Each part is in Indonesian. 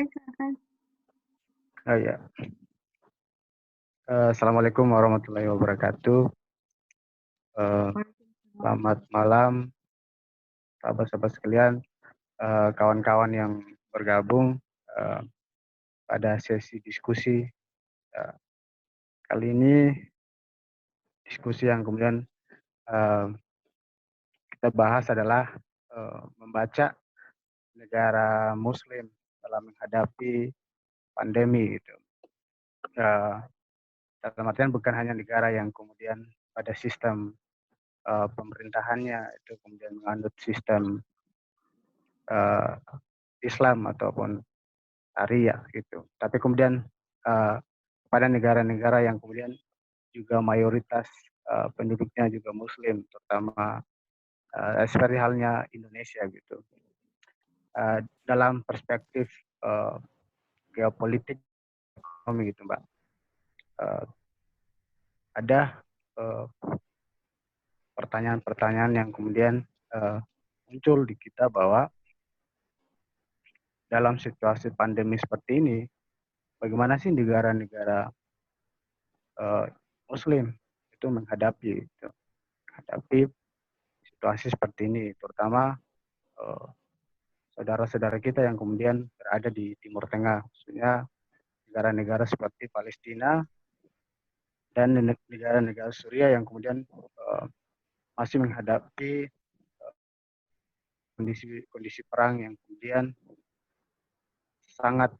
Silakan. Oh ya, Assalamualaikum warahmatullahi wabarakatuh. Selamat malam, sahabat-sahabat sekalian, kawan-kawan yang bergabung eh, pada sesi diskusi eh, kali ini. Diskusi yang kemudian eh, kita bahas adalah membaca negara Muslim dalam menghadapi pandemi gitu. Eh, Dalam artian bukan hanya negara yang kemudian pada sistem pemerintahannya itu kemudian menganut sistem uh, Islam ataupun Syariah gitu. Tapi kemudian uh, pada negara-negara yang kemudian juga mayoritas penduduknya juga Muslim, terutama seperti halnya Indonesia gitu. Dalam perspektif uh, geopolitik ekonomi gitu, Mbak, ada pertanyaan-pertanyaan yang kemudian muncul di kita bahwa dalam situasi pandemi seperti ini, bagaimana sih negara-negara Muslim itu menghadapi situasi seperti ini, terutama saudara-saudara kita yang kemudian berada di Timur Tengah, khususnya negara-negara seperti Palestina dan negara-negara Suriah yang kemudian masih menghadapi kondisi perang yang kemudian sangat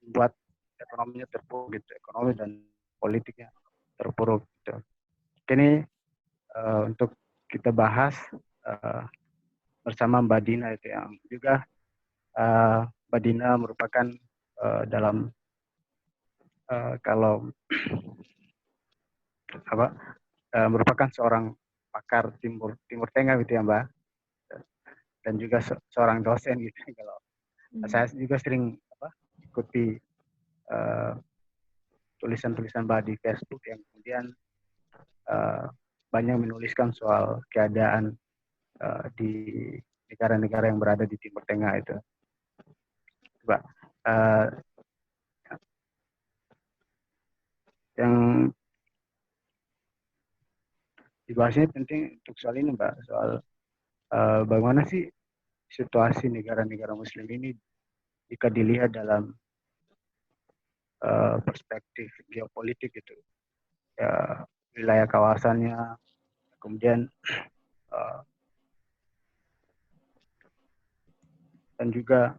membuat ekonominya terpuruk gitu, ekonomi dan politiknya terpuruk gitu. Ini untuk kita bahas bersama Mbak Dina itu yang juga Mbak Dina merupakan dalam kalau apa merupakan seorang pakar Timur Tengah gitu ya Mbak, dan juga seorang dosen gitu. Kalau saya juga sering ikuti tulisan-tulisan Mbak di Facebook yang kemudian banyak menuliskan soal keadaan di negara-negara yang berada di Timur Tengah itu. Mbak, yang dibahasnya penting untuk soal ini Mbak, soal bagaimana sih situasi negara-negara Muslim ini jika dilihat dalam perspektif geopolitik gitu, ya, wilayah kawasannya, kemudian dan juga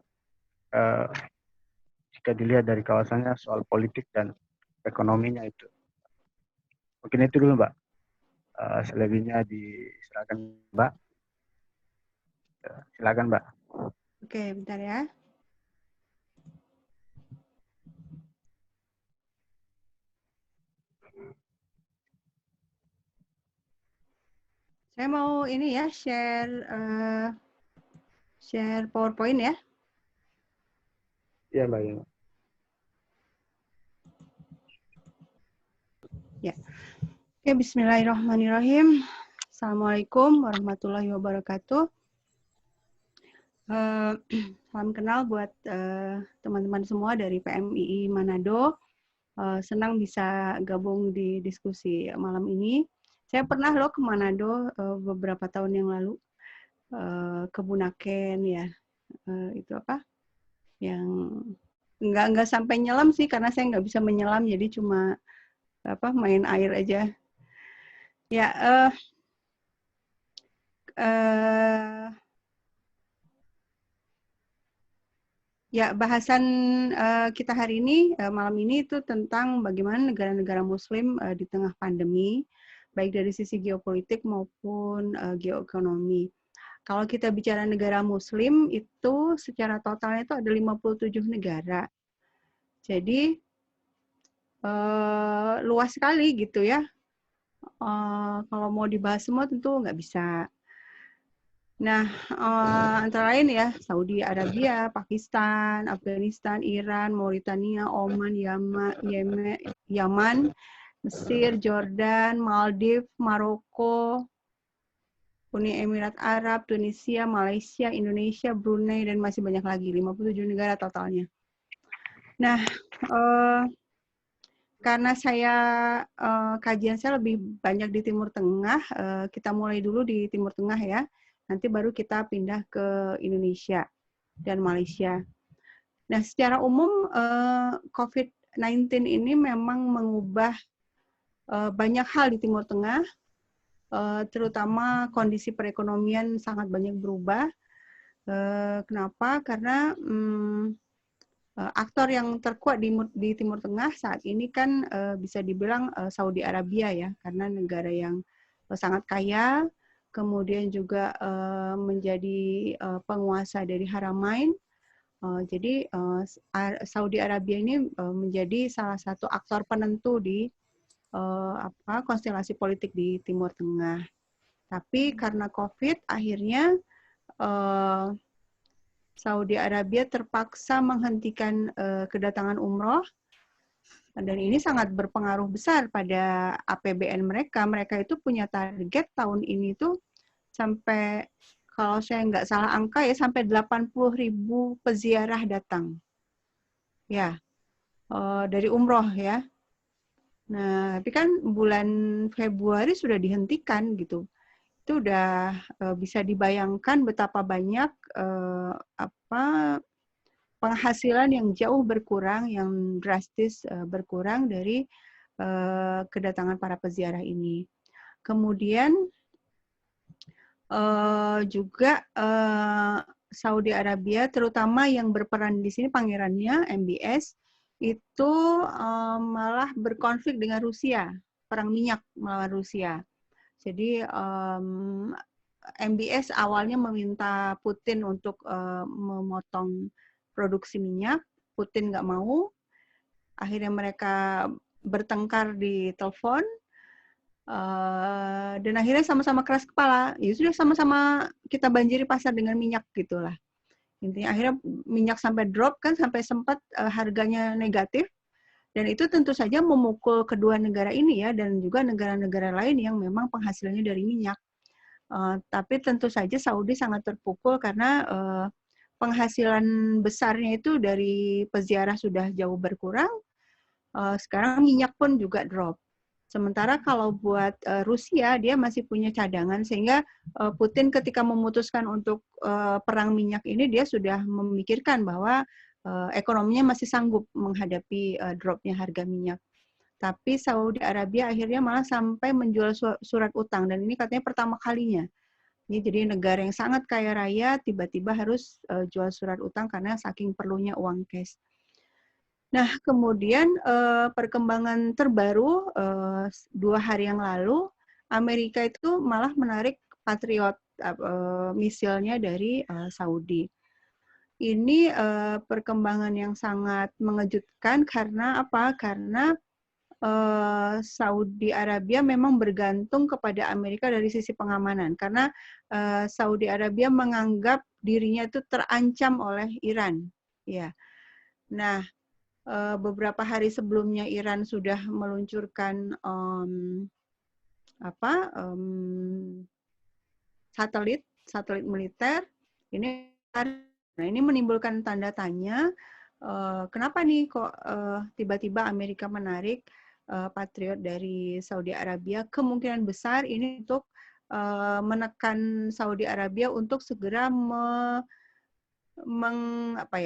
jika dilihat dari kawasannya soal politik dan ekonominya itu. Mungkin itu dulu Mbak. Selebihnya disilakan Mbak. Silakan Mbak. Oke, bentar ya. Saya mau ini ya, share PowerPoint ya. Iya Mbak. Ya. Oke, bismillahirrahmanirrahim. Assalamualaikum warahmatullahi wabarakatuh. Salam kenal buat teman-teman semua dari PMII Manado. Senang bisa gabung di diskusi malam ini. Saya pernah loh ke Manado beberapa tahun yang lalu, ke Bunaken ya, itu apa? Yang nggak sampai nyelam sih karena saya nggak bisa menyelam, jadi cuma main air aja. Ya, ya, bahasan kita hari ini, malam ini itu tentang bagaimana negara-negara Muslim di tengah pandemi, baik dari sisi geopolitik maupun geoekonomi. Kalau kita bicara negara Muslim, itu secara totalnya itu ada 57 negara. Jadi, luas sekali gitu ya. Kalau mau dibahas semua tentu nggak bisa. Nah, antara lain ya, Saudi Arabia, Pakistan, Afghanistan, Iran, Mauritania, Oman, Yaman, Mesir, Jordan, Maldives, Maroko, Uni Emirat Arab, Tunisia, Malaysia, Indonesia, Brunei, dan masih banyak lagi, 57 negara totalnya. Nah, karena kajian saya lebih banyak di Timur Tengah, kita mulai dulu di Timur Tengah ya, nanti baru kita pindah ke Indonesia dan Malaysia. Nah, secara umum COVID-19 ini memang mengubah banyak hal di Timur Tengah, terutama kondisi perekonomian sangat banyak berubah. Kenapa? Karena aktor yang terkuat di Timur Tengah saat ini kan bisa dibilang Saudi Arabia ya, karena negara yang sangat kaya, kemudian juga menjadi penguasa dari Haramain. Jadi Saudi Arabia ini menjadi salah satu aktor penentu di konstelasi politik di Timur Tengah. Tapi karena COVID, akhirnya Saudi Arabia terpaksa menghentikan kedatangan umroh, dan ini sangat berpengaruh besar pada APBN mereka. Mereka itu punya target tahun ini tuh sampai, kalau saya nggak salah angka ya, sampai 80.000 peziarah datang. Ya, dari umroh ya. Nah, tapi kan bulan Februari sudah dihentikan gitu. Itu udah bisa dibayangkan betapa banyak penghasilan yang jauh berkurang, yang drastis berkurang dari kedatangan para peziarah ini. Kemudian juga Saudi Arabia, terutama yang berperan di sini pangerannya MBS, itu malah berkonflik dengan Rusia, perang minyak melawan Rusia. Jadi MBS awalnya meminta Putin untuk memotong produksi minyak, Putin nggak mau, akhirnya mereka bertengkar di telepon, dan akhirnya sama-sama keras kepala, ya sudah sama-sama kita banjiri pasar dengan minyak gitulah. Intinya akhirnya minyak sampai drop kan, sampai sempat harganya negatif, dan itu tentu saja memukul kedua negara ini ya, dan juga negara-negara lain yang memang penghasilannya dari minyak. Tapi tentu saja Saudi sangat terpukul karena penghasilan besarnya itu dari peziarah sudah jauh berkurang, sekarang minyak pun juga drop. Sementara kalau buat Rusia, dia masih punya cadangan, sehingga Putin ketika memutuskan untuk perang minyak ini, dia sudah memikirkan bahwa ekonominya masih sanggup menghadapi dropnya harga minyak. Tapi Saudi Arabia akhirnya malah sampai menjual surat utang, dan ini katanya pertama kalinya. Jadi negara yang sangat kaya raya tiba-tiba harus jual surat utang karena saking perlunya uang cash. Nah, kemudian perkembangan terbaru 2 hari yang lalu, Amerika itu malah menarik Patriot misilnya dari Saudi. Ini perkembangan yang sangat mengejutkan karena apa? Karena Saudi Arabia memang bergantung kepada Amerika dari sisi pengamanan, karena Saudi Arabia menganggap dirinya itu terancam oleh Iran. Ya. Nah, beberapa hari sebelumnya Iran sudah meluncurkan satelit militer. Ini menimbulkan tanda tanya, kenapa nih kok tiba-tiba Amerika menarik Patriot dari Saudi Arabia? Kemungkinan besar ini untuk menekan Saudi Arabia untuk segera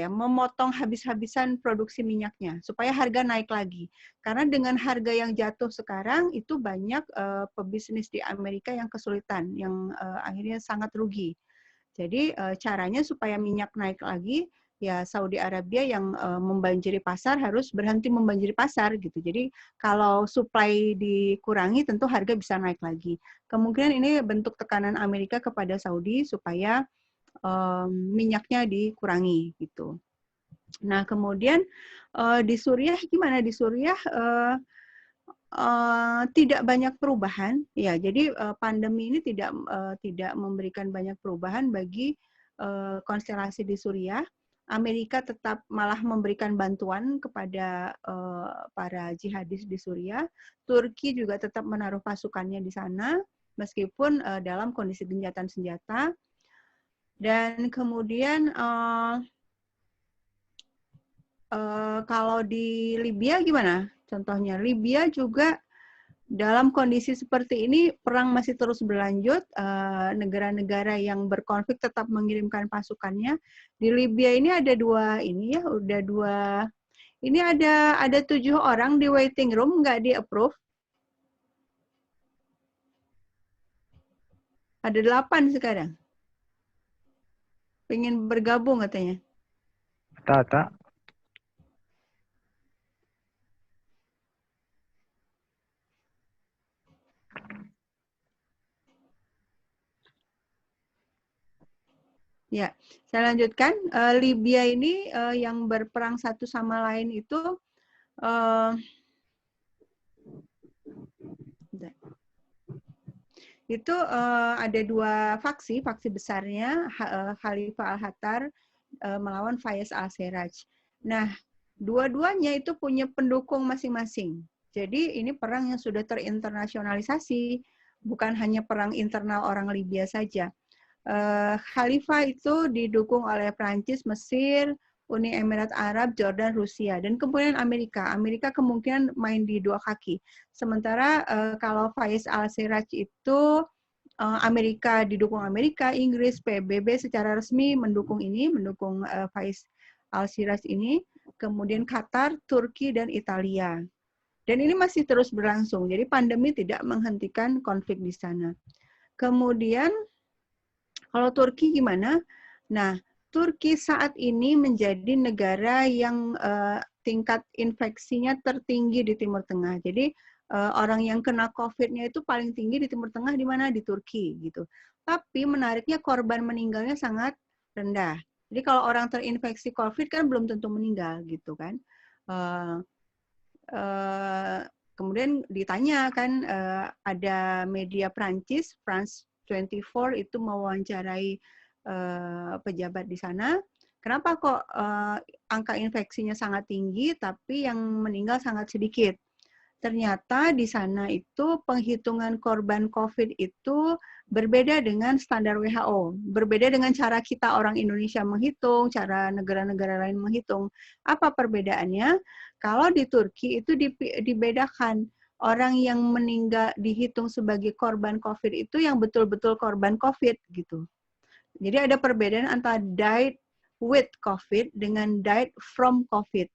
memotong habis-habisan produksi minyaknya supaya harga naik lagi. Karena dengan harga yang jatuh sekarang itu banyak pebisnis di Amerika yang kesulitan, yang akhirnya sangat rugi. Jadi caranya supaya minyak naik lagi, ya Saudi Arabia yang membanjiri pasar harus berhenti membanjiri pasar gitu. Jadi kalau supply dikurangi, tentu harga bisa naik lagi. Kemungkinan ini bentuk tekanan Amerika kepada Saudi supaya minyaknya dikurangi gitu. Nah, kemudian di Suriah gimana? Di Suriah tidak banyak perubahan, ya. Jadi pandemi ini tidak memberikan banyak perubahan bagi konstelasi di Suriah. Amerika tetap malah memberikan bantuan kepada para jihadis di Suriah. Turki juga tetap menaruh pasukannya di sana. meskipun dalam kondisi gencatan senjata. Dan kemudian kalau di Libya gimana? Contohnya, Libya juga dalam kondisi seperti ini, perang masih terus berlanjut, negara-negara yang berkonflik tetap mengirimkan pasukannya. Di Libya ini ada ini ada 7 orang di waiting room, nggak di-approve. Ada 8 sekarang. Pengen bergabung katanya. Tak. Ya, saya lanjutkan. Libya ini yang berperang satu sama lain itu ada 2 faksi besarnya, Khalifa Al-Hattar melawan Fayez Al-Serraj. Nah, dua-duanya itu punya pendukung masing-masing. Jadi ini perang yang sudah terinternasionalisasi, bukan hanya perang internal orang Libya saja. Khalifah itu didukung oleh Prancis, Mesir, Uni Emirat Arab, Jordan, Rusia, dan kemudian Amerika. Amerika kemungkinan main di 2 kaki. Sementara kalau Fayez Al-Serraj itu Amerika didukung Amerika, Inggris, PBB secara resmi mendukung Fayez Al-Serraj ini, kemudian Qatar, Turki, dan Italia. Dan ini masih terus berlangsung, jadi pandemi tidak menghentikan konflik di sana. Kemudian kalau Turki gimana? Nah, Turki saat ini menjadi negara yang tingkat infeksinya tertinggi di Timur Tengah. Jadi orang yang kena COVID-nya itu paling tinggi di Timur Tengah, di mana? Di Turki gitu. Tapi menariknya korban meninggalnya sangat rendah. Jadi kalau orang terinfeksi COVID kan belum tentu meninggal gitu kan. Kemudian ditanya kan, ada media Prancis, France 24 itu mewawancarai pejabat di sana. Kenapa kok angka infeksinya sangat tinggi, tapi yang meninggal sangat sedikit? Ternyata di sana itu penghitungan korban COVID itu berbeda dengan standar WHO. Berbeda dengan cara kita orang Indonesia menghitung, cara negara-negara lain menghitung. Apa perbedaannya? Kalau di Turki itu dibedakan. Orang yang meninggal dihitung sebagai korban COVID itu yang betul-betul korban COVID gitu. Jadi ada perbedaan antara died with COVID dengan died from COVID.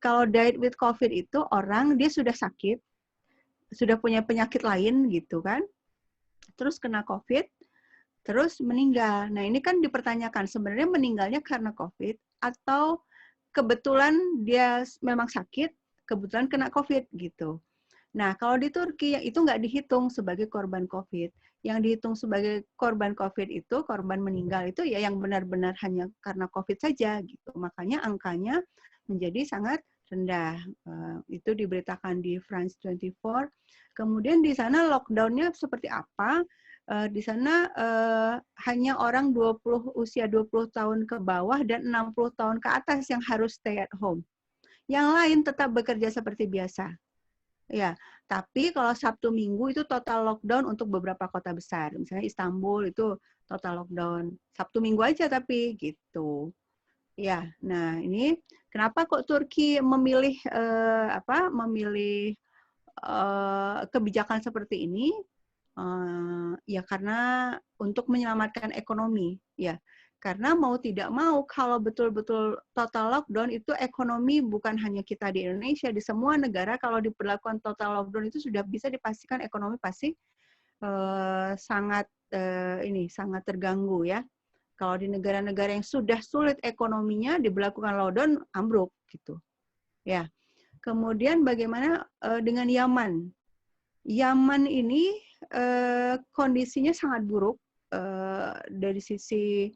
Kalau died with COVID itu orang dia sudah sakit, sudah punya penyakit lain gitu kan, terus kena COVID, terus meninggal. Nah ini kan dipertanyakan sebenarnya meninggalnya karena COVID atau kebetulan dia memang sakit, kebetulan kena COVID gitu. Nah, kalau di Turki itu nggak dihitung sebagai korban COVID. Yang dihitung sebagai korban COVID itu, korban meninggal itu ya yang benar-benar hanya karena COVID saja gitu. Makanya angkanya menjadi sangat rendah. Itu diberitakan di France 24. Kemudian di sana lockdown-nya seperti apa? Di sana hanya orang usia 20 tahun ke bawah dan 60 tahun ke atas yang harus stay at home. Yang lain tetap bekerja seperti biasa. Ya, tapi kalau Sabtu Minggu itu total lockdown untuk beberapa kota besar. Misalnya Istanbul itu total lockdown. Sabtu Minggu aja tapi gitu. Ya, nah ini kenapa kok Turki memilih kebijakan seperti ini? Ya karena untuk menyelamatkan ekonomi, ya. Karena mau tidak mau, kalau betul-betul total lockdown itu ekonomi bukan hanya kita di Indonesia, di semua negara kalau diberlakukan total lockdown itu sudah bisa dipastikan ekonomi pasti sangat terganggu ya. Kalau di negara-negara yang sudah sulit ekonominya diberlakukan lockdown ambruk gitu. Ya. Kemudian bagaimana dengan Yaman? Yaman ini kondisinya sangat buruk dari sisi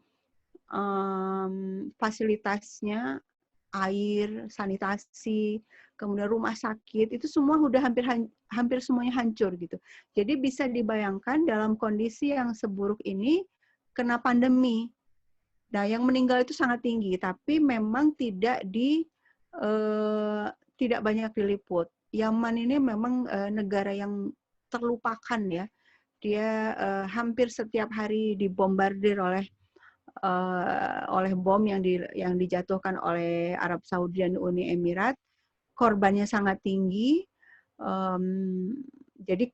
fasilitasnya, air, sanitasi, kemudian rumah sakit, itu semua udah hampir semuanya hancur gitu. Jadi bisa dibayangkan dalam kondisi yang seburuk ini kena pandemi. Nah, yang meninggal itu sangat tinggi, tapi memang tidak banyak diliput. Yaman ini memang negara yang terlupakan ya. dia hampir setiap hari dibombardir oleh bom yang dijatuhkan oleh Arab Saudi dan Uni Emirat. Korbannya sangat tinggi. Jadi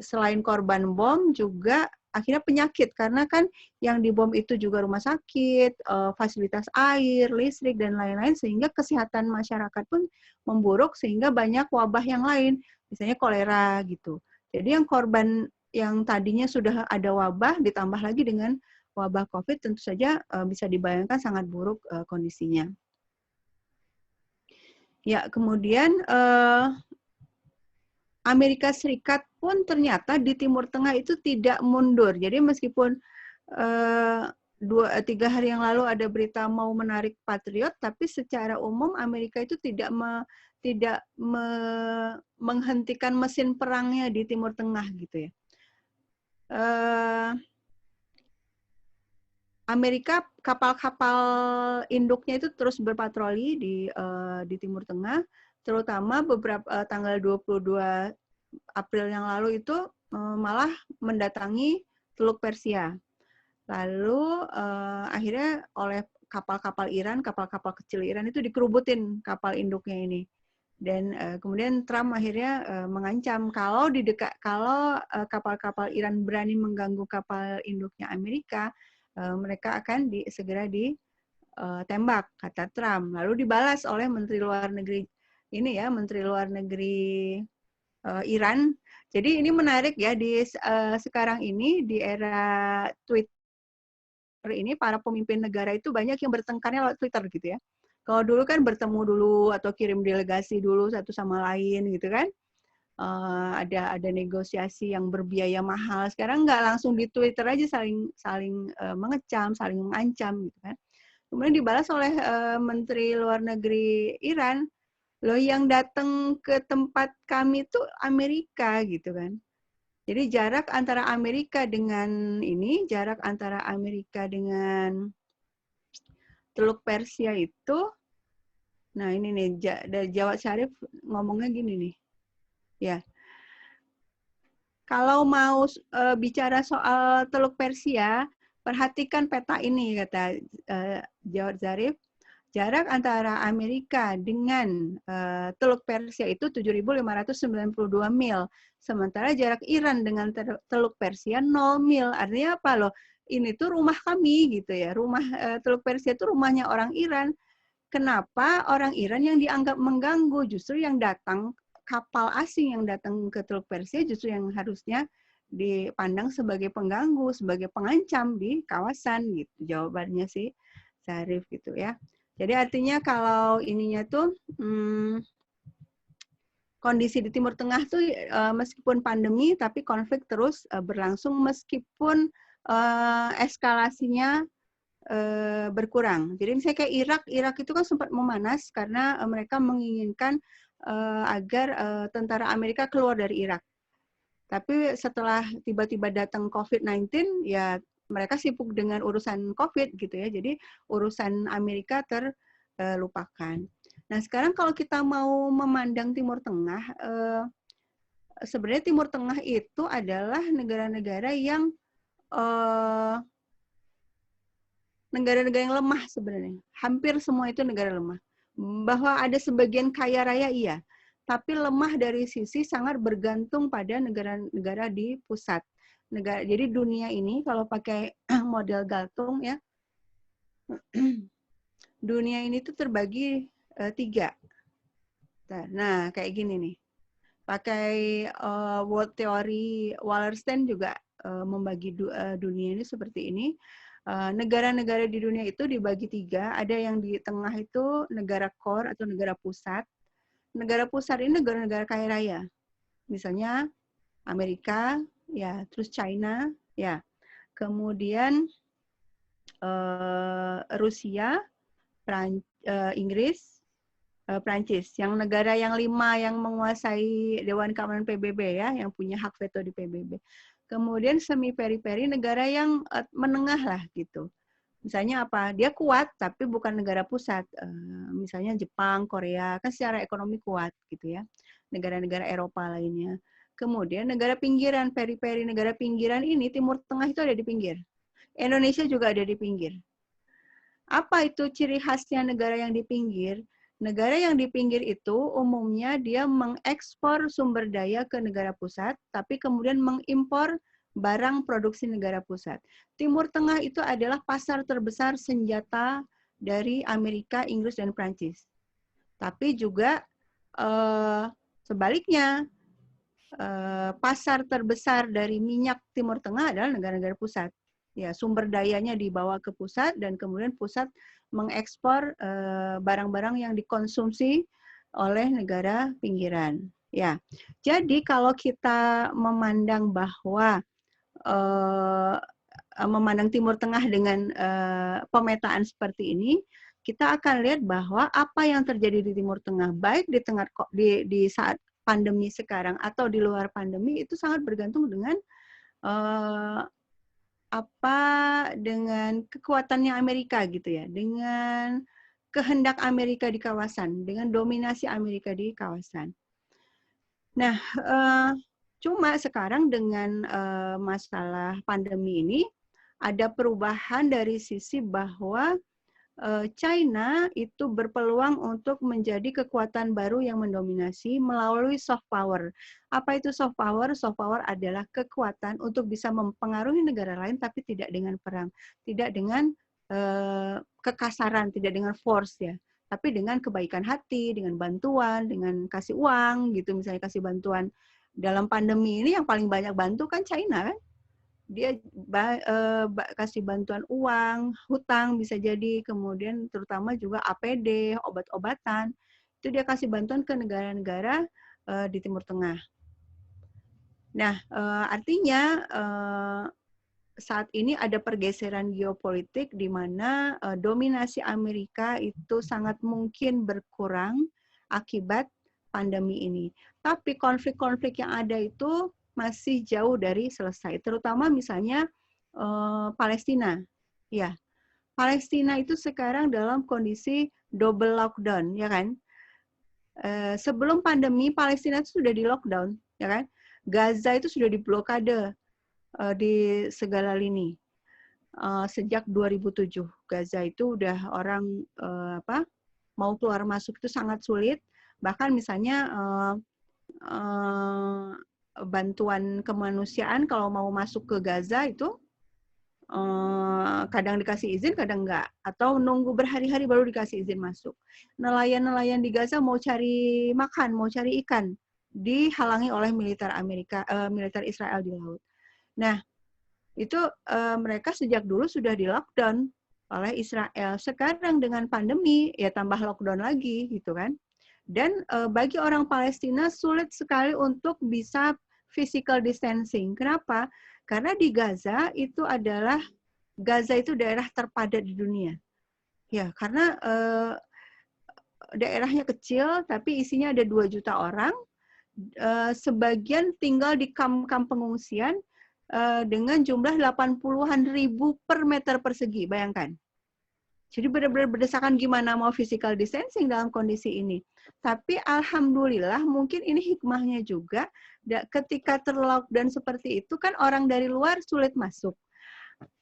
selain korban bom juga akhirnya penyakit, karena kan yang dibom itu juga rumah sakit, fasilitas air, listrik, dan lain-lain, sehingga kesehatan masyarakat pun memburuk, sehingga banyak wabah yang lain, misalnya kolera gitu. Jadi yang korban yang tadinya sudah ada wabah ditambah lagi dengan wabah COVID, tentu saja bisa dibayangkan sangat buruk kondisinya. Ya, kemudian Amerika Serikat pun ternyata di Timur Tengah itu tidak mundur. Jadi meskipun 2-3 hari yang lalu ada berita mau menarik Patriot, tapi secara umum Amerika itu tidak menghentikan mesin perangnya di Timur Tengah gitu ya. Amerika, kapal-kapal induknya itu terus berpatroli di Timur Tengah, terutama beberapa tanggal 22 April yang lalu itu malah mendatangi Teluk Persia. Lalu akhirnya oleh kapal-kapal Iran, kapal-kapal kecil Iran itu dikerubutin kapal induknya ini. Dan kemudian Trump akhirnya mengancam kalau kapal-kapal Iran berani mengganggu kapal induknya Amerika, mereka akan segera ditembak, kata Trump. Lalu dibalas oleh Menteri Luar Negeri Iran. Jadi ini menarik ya, sekarang ini di era Twitter ini para pemimpin negara itu banyak yang bertengkarnya lewat Twitter gitu ya. Kalau dulu kan bertemu dulu atau kirim delegasi dulu satu sama lain gitu kan. Ada negosiasi yang berbiaya mahal. Sekarang nggak, langsung di Twitter aja saling mengecam, saling mengancam gitu kan. Kemudian dibalas oleh Menteri Luar Negeri Iran, loh yang datang ke tempat kami itu Amerika gitu kan. Jadi jarak antara Amerika dengan Teluk Persia itu, nah ini nih dari Jawad Syarif ngomongnya gini nih, ya. Kalau mau bicara soal Teluk Persia, perhatikan peta ini, kata Jawad Syarif. Jarak antara Amerika dengan Teluk Persia itu 7.592 mil. Sementara jarak Iran dengan Teluk Persia 0 mil. Artinya apa loh? Ini tuh rumah kami gitu ya. Teluk Persia itu rumahnya orang Iran. Kenapa orang Iran yang dianggap mengganggu? Justru yang datang, kapal asing yang datang ke Teluk Persia justru yang harusnya dipandang sebagai pengganggu, sebagai pengancam di kawasan gitu. Jawabannya sih Syarif gitu ya. Jadi artinya kalau ininya tuh kondisi di Timur Tengah tuh meskipun pandemi tapi konflik terus berlangsung meskipun eskalasinya berkurang. Jadi misalnya kayak Irak itu kan sempat memanas karena mereka menginginkan agar tentara Amerika keluar dari Irak. Tapi setelah tiba-tiba datang COVID-19 ya mereka sibuk dengan urusan COVID gitu ya. Jadi urusan Amerika terlupakan. Nah sekarang kalau kita mau memandang Timur Tengah, sebenarnya Timur Tengah itu adalah negara-negara yang lemah sebenarnya. Hampir semua itu negara lemah. Bahwa ada sebagian kaya raya iya, tapi lemah dari sisi sangat bergantung pada negara-negara di pusat. Jadi dunia ini kalau pakai model Galtung ya, dunia ini tuh terbagi 3. Nah, kayak gini nih. Pakai world theory Wallerstein juga membagi dunia ini seperti ini. Negara-negara di dunia itu dibagi 3. Ada yang di tengah itu negara core atau negara pusat. Negara pusat ini negara-negara kaya raya. Misalnya Amerika, ya, terus China, ya. Kemudian Rusia, Inggris, Prancis. Yang negara yang 5 yang menguasai Dewan Keamanan PBB ya, yang punya hak veto di PBB. Kemudian semi periferi negara yang menengah lah gitu. Misalnya apa? Dia kuat tapi bukan negara pusat. Misalnya Jepang, Korea kan secara ekonomi kuat gitu ya. Negara-negara Eropa lainnya. Kemudian negara pinggiran, peri-peri negara pinggiran ini, Timur Tengah itu ada di pinggir. Indonesia juga ada di pinggir. Apa itu ciri khasnya negara yang di pinggir? Negara yang di pinggir itu umumnya dia mengekspor sumber daya ke negara pusat, tapi kemudian mengimpor barang produksi negara pusat. Timur Tengah itu adalah pasar terbesar senjata dari Amerika, Inggris, dan Prancis. Tapi juga sebaliknya, pasar terbesar dari minyak Timur Tengah adalah negara-negara pusat. Ya, sumber dayanya dibawa ke pusat dan kemudian pusat mengekspor barang-barang yang dikonsumsi oleh negara pinggiran. Ya, jadi kalau kita memandang bahwa memandang Timur Tengah dengan pemetaan seperti ini, kita akan lihat bahwa apa yang terjadi di Timur Tengah, baik di saat pandemi sekarang atau di luar pandemi, itu sangat bergantung dengan dengan kekuatannya Amerika gitu ya, dengan kehendak Amerika di kawasan, dengan dominasi Amerika di kawasan. Nah, cuma sekarang dengan masalah pandemi ini ada perubahan dari sisi bahwa China itu berpeluang untuk menjadi kekuatan baru yang mendominasi melalui soft power. Apa itu soft power? Soft power adalah kekuatan untuk bisa mempengaruhi negara lain tapi tidak dengan perang, tidak dengan kekasaran, tidak dengan force ya, tapi dengan kebaikan hati, dengan bantuan, dengan kasih uang gitu, misalnya kasih bantuan. Dalam pandemi ini yang paling banyak bantu kan China kan? Dia kasih bantuan uang, hutang bisa jadi, kemudian terutama juga APD, obat-obatan, itu dia kasih bantuan ke negara-negara di Timur Tengah. Nah, artinya saat ini ada pergeseran geopolitik di mana dominasi Amerika itu sangat mungkin berkurang akibat pandemi ini. Tapi konflik-konflik yang ada itu masih jauh dari selesai, terutama misalnya Palestina. Ya, Palestina itu sekarang dalam kondisi double lockdown, ya kan? Sebelum pandemi Palestina itu sudah di lockdown, ya kan? Gaza itu sudah diblokade di segala lini. Sejak 2007, Gaza itu udah orang mau keluar masuk itu sangat sulit. Bahkan misalnya bantuan kemanusiaan kalau mau masuk ke Gaza itu kadang dikasih izin, kadang enggak. Atau nunggu berhari-hari baru dikasih izin masuk. Nelayan-nelayan di Gaza mau cari makan, mau cari ikan, dihalangi oleh militer Israel di laut. Nah, itu mereka sejak dulu sudah di lockdown oleh Israel. Sekarang dengan pandemi, ya tambah lockdown lagi, gitu kan. Dan bagi orang Palestina sulit sekali untuk bisa physical distancing. Kenapa? Karena di Gaza itu daerah terpadat di dunia. Ya, karena daerahnya kecil, tapi isinya ada 2 juta orang. Sebagian tinggal di kamp-kamp pengungsian dengan jumlah 80-an ribu per meter persegi, bayangkan. Jadi benar-benar berdesakan gimana mau physical distancing dalam kondisi ini. Tapi alhamdulillah mungkin ini hikmahnya juga, ketika terlockdown seperti itu kan orang dari luar sulit masuk.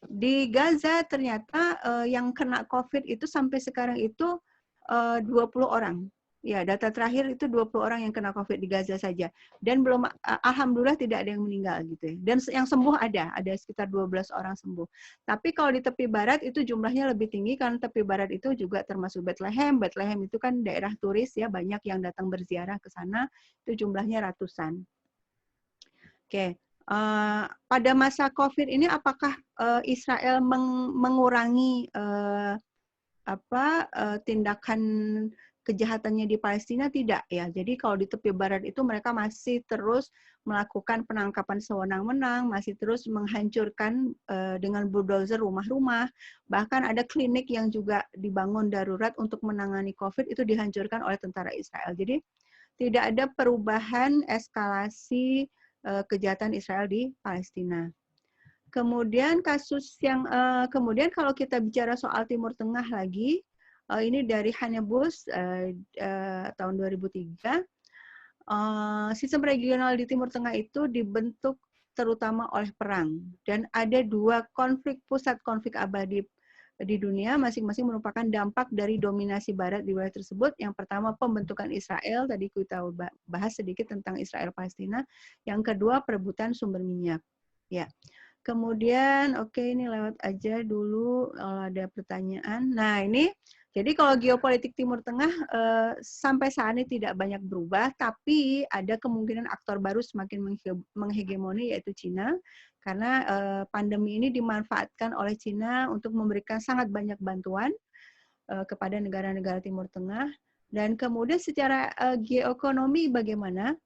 Di Gaza ternyata yang kena COVID itu sampai sekarang itu 20 orang. Ya, data terakhir itu 20 orang yang kena COVID di Gaza saja. Dan belum, alhamdulillah tidak ada yang meninggal gitu ya. Dan yang sembuh ada sekitar 12 orang sembuh. Tapi kalau di tepi barat itu jumlahnya lebih tinggi karena tepi barat itu juga termasuk Bethlehem. Bethlehem itu kan daerah turis ya, banyak yang datang berziarah ke sana, itu jumlahnya ratusan. Oke. Pada masa COVID ini apakah Israel mengurangi tindakan kejahatannya di Palestina? Tidak ya. Jadi kalau di tepi barat itu mereka masih terus melakukan penangkapan sewenang-wenang, masih terus menghancurkan dengan bulldozer rumah-rumah. Bahkan ada klinik yang juga dibangun darurat untuk menangani COVID itu dihancurkan oleh tentara Israel. Jadi tidak ada perubahan eskalasi kejahatan Israel di Palestina. Kemudian kemudian kalau kita bicara soal Timur Tengah lagi, ini dari Hannebus tahun 2003. Sistem regional di Timur Tengah itu dibentuk terutama oleh perang, dan ada 2 pusat konflik abadi di dunia, masing-masing merupakan dampak dari dominasi Barat di wilayah tersebut. Yang pertama pembentukan Israel, tadi kita bahas sedikit tentang Israel Palestina. Yang kedua perebutan sumber minyak. Ya. Kemudian, ini lewat aja dulu kalau ada pertanyaan. Nah, ini jadi kalau geopolitik Timur Tengah sampai saat ini tidak banyak berubah, tapi ada kemungkinan aktor baru semakin menghegemoni, yaitu Cina, karena pandemi ini dimanfaatkan oleh Cina untuk memberikan sangat banyak bantuan kepada negara-negara Timur Tengah. Dan kemudian secara geoekonomi bagaimana?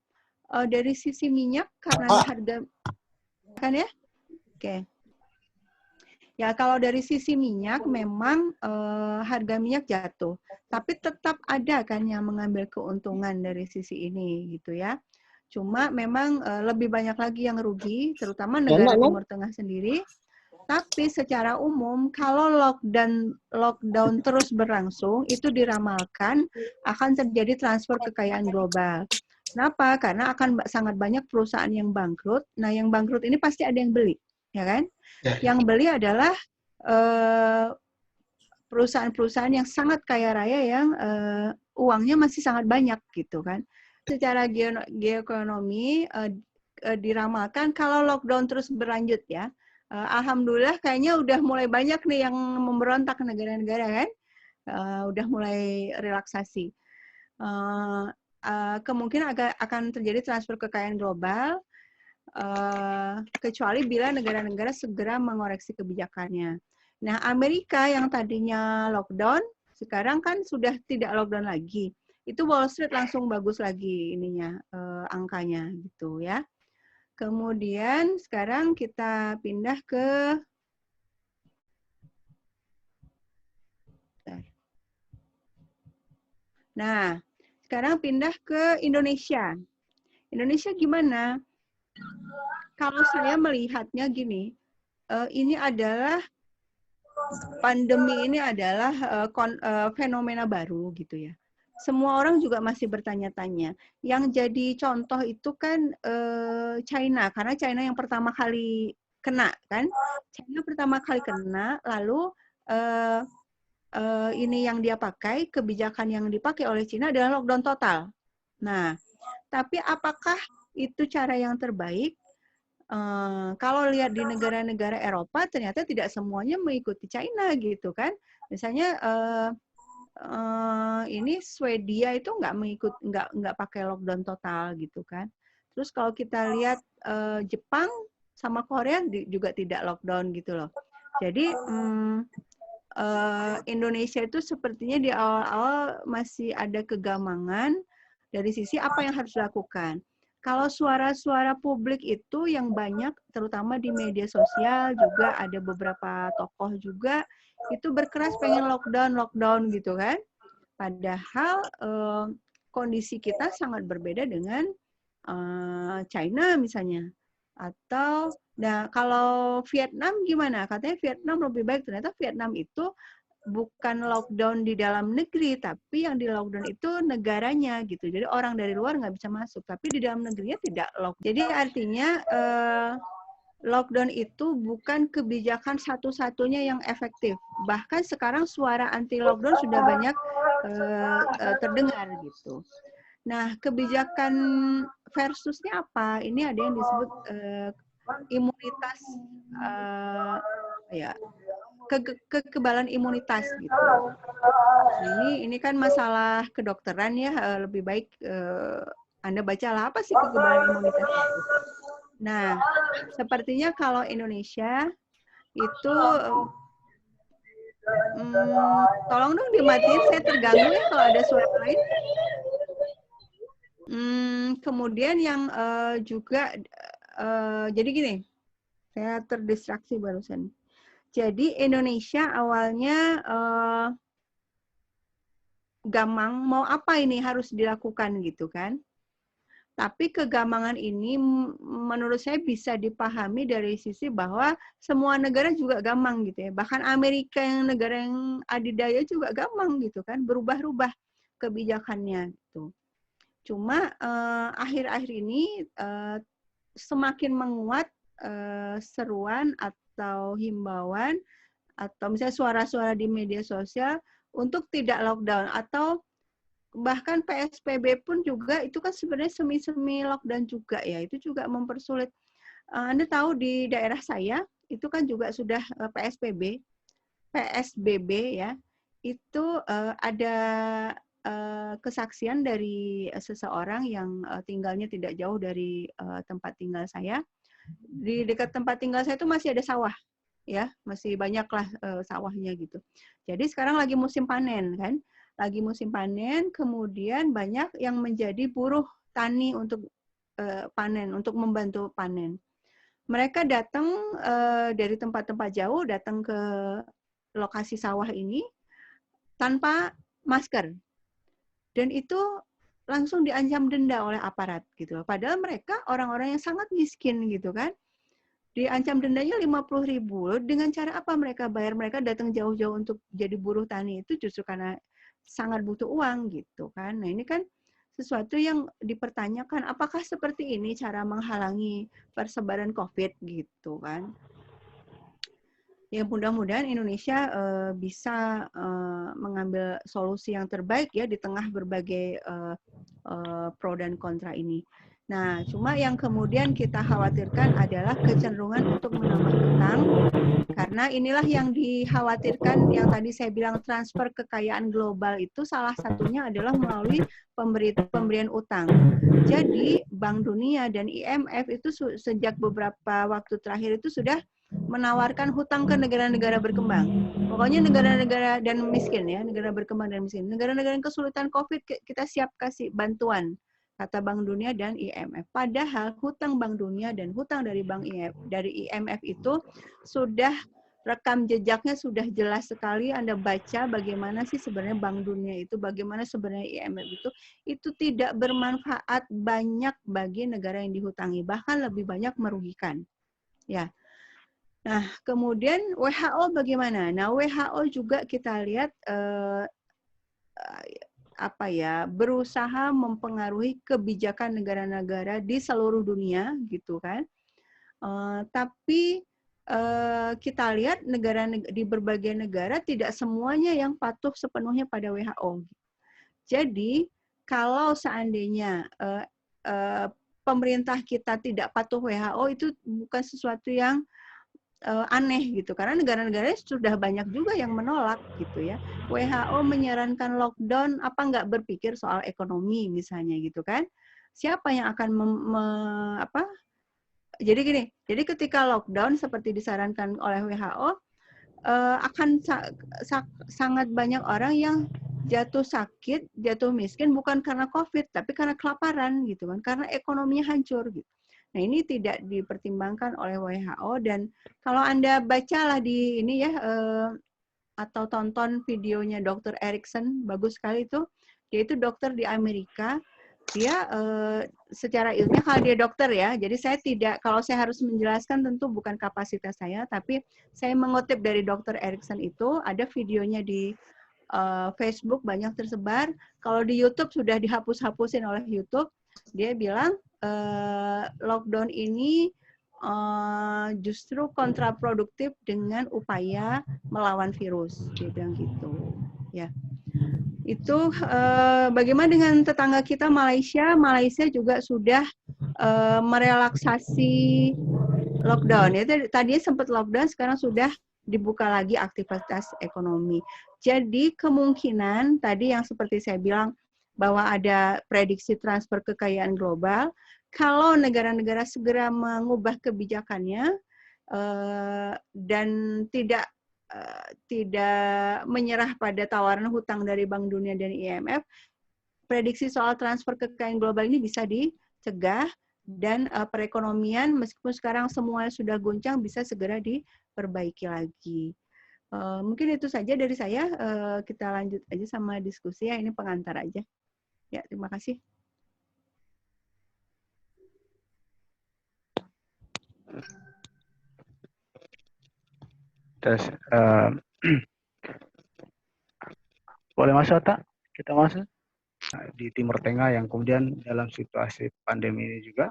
Dari sisi minyak, karena harga, kan ya? Oke. Ya, kalau dari sisi minyak memang harga minyak jatuh, tapi tetap ada kan yang mengambil keuntungan dari sisi ini gitu ya. Cuma memang lebih banyak lagi yang rugi, terutama negara Timur Tengah sendiri. Tapi secara umum kalau lockdown terus berlangsung, itu diramalkan akan terjadi transfer kekayaan global. Kenapa? Karena akan sangat banyak perusahaan yang bangkrut. Nah, yang bangkrut ini pasti ada yang beli. Ya kan? Yang beli adalah perusahaan-perusahaan yang sangat kaya raya yang uangnya masih sangat banyak gitu kan. Secara geoekonomi diramalkan kalau lockdown terus berlanjut ya. Alhamdulillah kayaknya udah mulai banyak nih yang memberontak ke negara-negara kan. Udah mulai relaksasi. Kemungkinan akan terjadi transfer kekayaan global. Kecuali bila negara-negara segera mengoreksi kebijakannya. Nah, Amerika yang tadinya lockdown, sekarang kan sudah tidak lockdown lagi. Itu Wall Street langsung bagus lagi ininya, angkanya gitu ya. Kemudian sekarang kita pindah ke Nah, sekarang pindah ke Indonesia. Indonesia gimana? Kalau saya melihatnya gini, ini adalah pandemi ini adalah fenomena baru gitu ya. Semua orang juga masih bertanya-tanya. Yang jadi contoh itu kan China, karena China yang pertama kali kena kan. China pertama kali kena, lalu ini yang dia pakai, kebijakan yang dipakai oleh China adalah lockdown total. Nah, tapi apakah itu cara yang terbaik? Kalau lihat di negara-negara Eropa ternyata tidak semuanya mengikuti China gitu kan. Misalnya ini Swedia itu nggak pakai lockdown total gitu kan. Terus kalau kita lihat Jepang sama Korea juga tidak lockdown gitu loh. Jadi Indonesia itu sepertinya di awal-awal masih ada kegamangan dari sisi apa yang harus dilakukan. Kalau suara-suara publik itu yang banyak, terutama di media sosial juga ada beberapa tokoh juga itu berkeras pengen lockdown gitu kan. Padahal kondisi kita sangat berbeda dengan China misalnya. Atau, nah kalau Vietnam gimana? Katanya Vietnam lebih baik. Ternyata Vietnam itu bukan lockdown di dalam negeri, tapi yang di lockdown itu negaranya gitu. Jadi orang dari luar nggak bisa masuk, tapi di dalam negerinya tidak lockdown. Jadi artinya lockdown itu bukan kebijakan satu-satunya yang efektif. Bahkan sekarang suara anti lockdown sudah banyak terdengar gitu. Nah, kebijakan versusnya apa? Ini ada yang disebut imunitas kekebalan imunitas gitu. Ini kan masalah kedokteran ya, lebih baik Anda bacalah apa sih kekebalan imunitas itu. Nah, sepertinya kalau Indonesia itu tolong dong dimatiin, saya terganggu ya kalau ada suara lain. Kemudian yang juga jadi gini, saya terdistraksi barusan. Jadi Indonesia awalnya gamang mau apa ini harus dilakukan gitu kan. Tapi kegamangan ini menurut saya bisa dipahami dari sisi bahwa semua negara juga gamang gitu ya. Bahkan Amerika yang negara yang adidaya juga gamang gitu kan, berubah-ubah kebijakannya gitu. Cuma akhir-akhir ini semakin menguat seruan atau himbauan atau misalnya suara-suara di media sosial untuk tidak lockdown atau bahkan PSBB pun juga itu kan sebenarnya semi-semi lockdown juga ya. Itu juga mempersulit. Anda tahu di daerah saya itu kan juga sudah PSBB ya. Itu ada kesaksian dari seseorang yang tinggalnya tidak jauh dari tempat tinggal saya. Di dekat tempat tinggal saya itu masih ada sawah ya, masih banyaklah sawahnya gitu. Jadi sekarang lagi musim panen kan, lagi musim panen, kemudian banyak yang menjadi buruh tani untuk panen, untuk membantu panen. Mereka datang dari tempat-tempat jauh, datang ke lokasi sawah ini tanpa masker, dan itu langsung diancam denda oleh aparat gitu. Padahal mereka orang-orang yang sangat miskin gitu kan. Diancam dendanya 50.000. Dengan cara apa mereka bayar? Mereka datang jauh-jauh untuk jadi buruh tani itu justru karena sangat butuh uang gitu kan. Nah, ini kan sesuatu yang dipertanyakan, apakah seperti ini cara menghalangi persebaran COVID gitu kan. Ya mudah-mudahan Indonesia bisa mengambil solusi yang terbaik ya di tengah berbagai pro dan kontra ini. Nah, cuma yang kemudian kita khawatirkan adalah kecenderungan untuk menambah utang, karena inilah yang dikhawatirkan yang tadi saya bilang transfer kekayaan global itu salah satunya adalah melalui pemberian utang. Jadi Bank Dunia dan IMF itu sejak beberapa waktu terakhir itu sudah menawarkan hutang ke negara-negara berkembang. Pokoknya negara-negara dan miskin ya, negara berkembang dan miskin. Negara-negara yang kesulitan COVID kita siap kasih bantuan, kata Bank Dunia dan IMF. Padahal hutang Bank Dunia dan hutang dari IMF itu sudah rekam jejaknya sudah jelas sekali. Anda baca bagaimana sih sebenarnya Bank Dunia itu, bagaimana sebenarnya IMF itu tidak bermanfaat banyak bagi negara yang dihutangi, bahkan lebih banyak merugikan. Ya. Nah, kemudian WHO bagaimana? Nah, WHO juga kita lihat berusaha mempengaruhi kebijakan negara-negara di seluruh dunia, gitu kan? Tapi kita lihat di berbagai negara tidak semuanya yang patuh sepenuhnya pada WHO. Jadi, kalau seandainya pemerintah kita tidak patuh WHO itu bukan sesuatu yang aneh gitu, karena negara-negara sudah banyak juga yang menolak gitu ya. WHO menyarankan lockdown, apa nggak berpikir soal ekonomi misalnya gitu kan? Siapa yang akan jadi gini, jadi ketika lockdown seperti disarankan oleh WHO akan sangat banyak orang yang jatuh sakit, jatuh miskin bukan karena COVID tapi karena kelaparan gitu kan, karena ekonominya hancur gitu. Nah, ini tidak dipertimbangkan oleh WHO, dan kalau Anda bacalah di ini ya atau tonton videonya Dr. Erickson, bagus sekali itu. Dia itu dokter di Amerika. Dia secara ilmiah, kalau dia dokter ya, jadi saya tidak, kalau saya harus menjelaskan tentu bukan kapasitas saya, tapi saya mengutip dari Dr. Erickson itu, ada videonya di Facebook banyak tersebar. Kalau di YouTube sudah dihapus-hapusin oleh YouTube. Dia bilang lockdown ini justru kontraproduktif dengan upaya melawan virus. Dia bilang gitu. Ya. Itu bagaimana dengan tetangga kita Malaysia? Malaysia juga sudah merelaksasi lockdown. Ya, tadinya sempat lockdown, sekarang sudah dibuka lagi aktivitas ekonomi. Jadi kemungkinan tadi yang seperti saya bilang bahwa ada prediksi transfer kekayaan global, kalau negara-negara segera mengubah kebijakannya dan tidak menyerah pada tawaran hutang dari Bank Dunia dan IMF, prediksi soal transfer kekayaan global ini bisa dicegah, dan perekonomian meskipun sekarang semua sudah guncang bisa segera diperbaiki lagi. Mungkin itu saja dari saya. Kita lanjut aja sama diskusi ya, ini pengantar aja. Ya, terima kasih. Terus, boleh masuk tak? Kita masuk. di Timur Tengah yang kemudian dalam situasi pandemi ini juga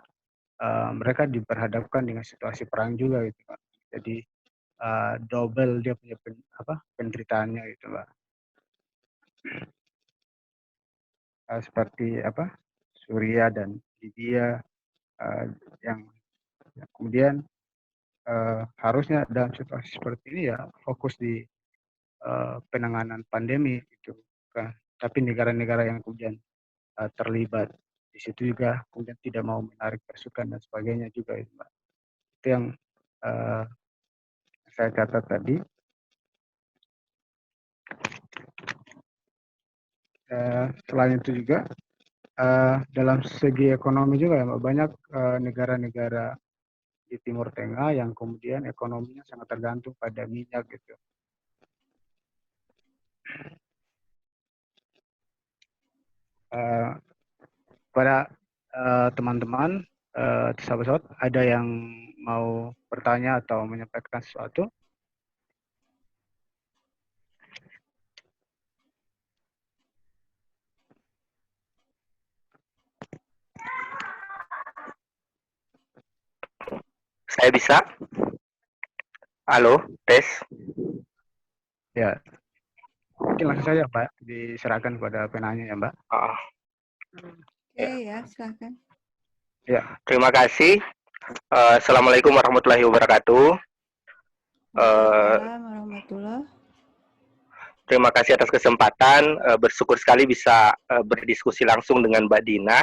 mereka diperhadapkan dengan situasi perang juga gitu Pak. Jadi double dia punya penderitaannya gitu Mbak. Seperti Suriah dan Libya yang kemudian harusnya dalam situasi seperti ini ya fokus di penanganan pandemi gitu kan. Tapi negara-negara yang kemudian terlibat di situ juga kemudian tidak mau menarik pasukan dan sebagainya juga itu Mbak. Itu yang saya catat tadi. Selain itu juga dalam segi ekonomi juga ya Mbak, banyak negara-negara di Timur Tengah yang kemudian ekonominya sangat tergantung pada minyak gitu. Pada teman-teman, sahabat-sahabat, ada yang mau bertanya atau menyampaikan sesuatu? Saya bisa? Halo, tes. Ya, mungkin langsung saja Pak, diserahkan kepada penanya ya Mbak. Oke ya, silakan. Ya, terima kasih. Assalamualaikum warahmatullahi wabarakatuh. Waalaikumsalam warahmatullahi. Terima kasih atas kesempatan. Bersyukur sekali bisa berdiskusi langsung dengan Mbak Dina.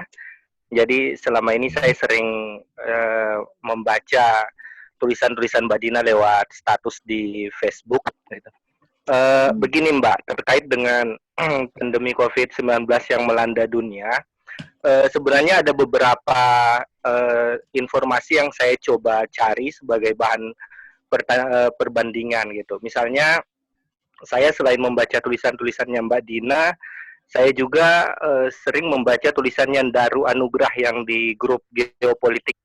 Jadi selama ini saya sering membaca tulisan-tulisan Mbak Dina lewat status di Facebook. Gitu. Begini Mbak, terkait dengan pandemi COVID-19 yang melanda dunia, sebenarnya ada beberapa informasi yang saya coba cari sebagai bahan perbandingan gitu. Misalnya, saya selain membaca tulisan-tulisannya Mbak Dina, saya juga sering membaca tulisannya Daru Anugrah yang di grup geopolitik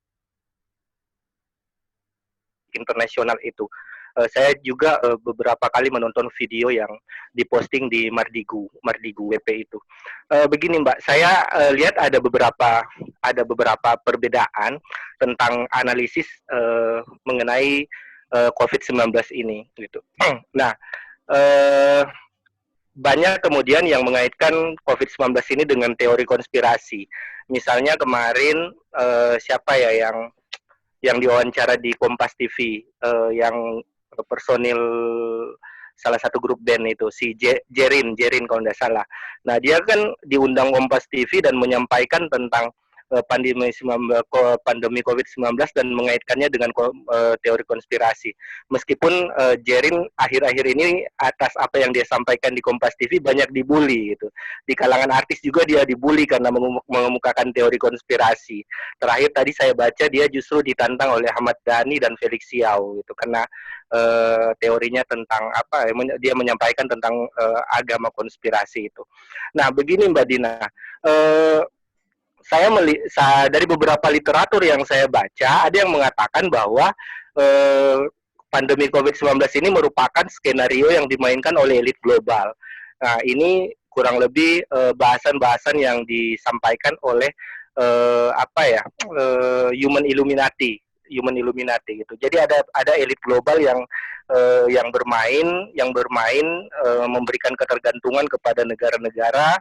internasional itu. Saya juga beberapa kali menonton video yang diposting di Mardigu WP itu. Begini Mbak, saya lihat ada beberapa perbedaan tentang analisis mengenai COVID-19 ini gitu. Nah, banyak kemudian yang mengaitkan COVID-19 ini dengan teori konspirasi. Misalnya kemarin siapa ya yang diwawancara di Kompas TV, yang personil salah satu grup band itu, si Jerin kalau tidak salah. Nah, dia kan diundang Kompas TV dan menyampaikan tentang pandemi COVID-19 dan mengaitkannya dengan teori konspirasi. Meskipun Jerin akhir-akhir ini atas apa yang dia sampaikan di Kompas TV banyak dibully gitu. Di kalangan artis juga dia dibully karena mengemukakan teori konspirasi. Terakhir tadi saya baca dia justru ditantang oleh Ahmad Dhani dan Felix Xiao gitu karena teorinya tentang dia menyampaikan tentang agama konspirasi itu. Nah, begini Mbak Dina, dari beberapa literatur yang saya baca, ada yang mengatakan bahwa pandemi COVID-19 ini merupakan skenario yang dimainkan oleh elit global. Nah, ini kurang lebih bahasan-bahasan yang disampaikan oleh Human Illuminati gitu. Jadi ada elit global yang bermain memberikan ketergantungan kepada negara-negara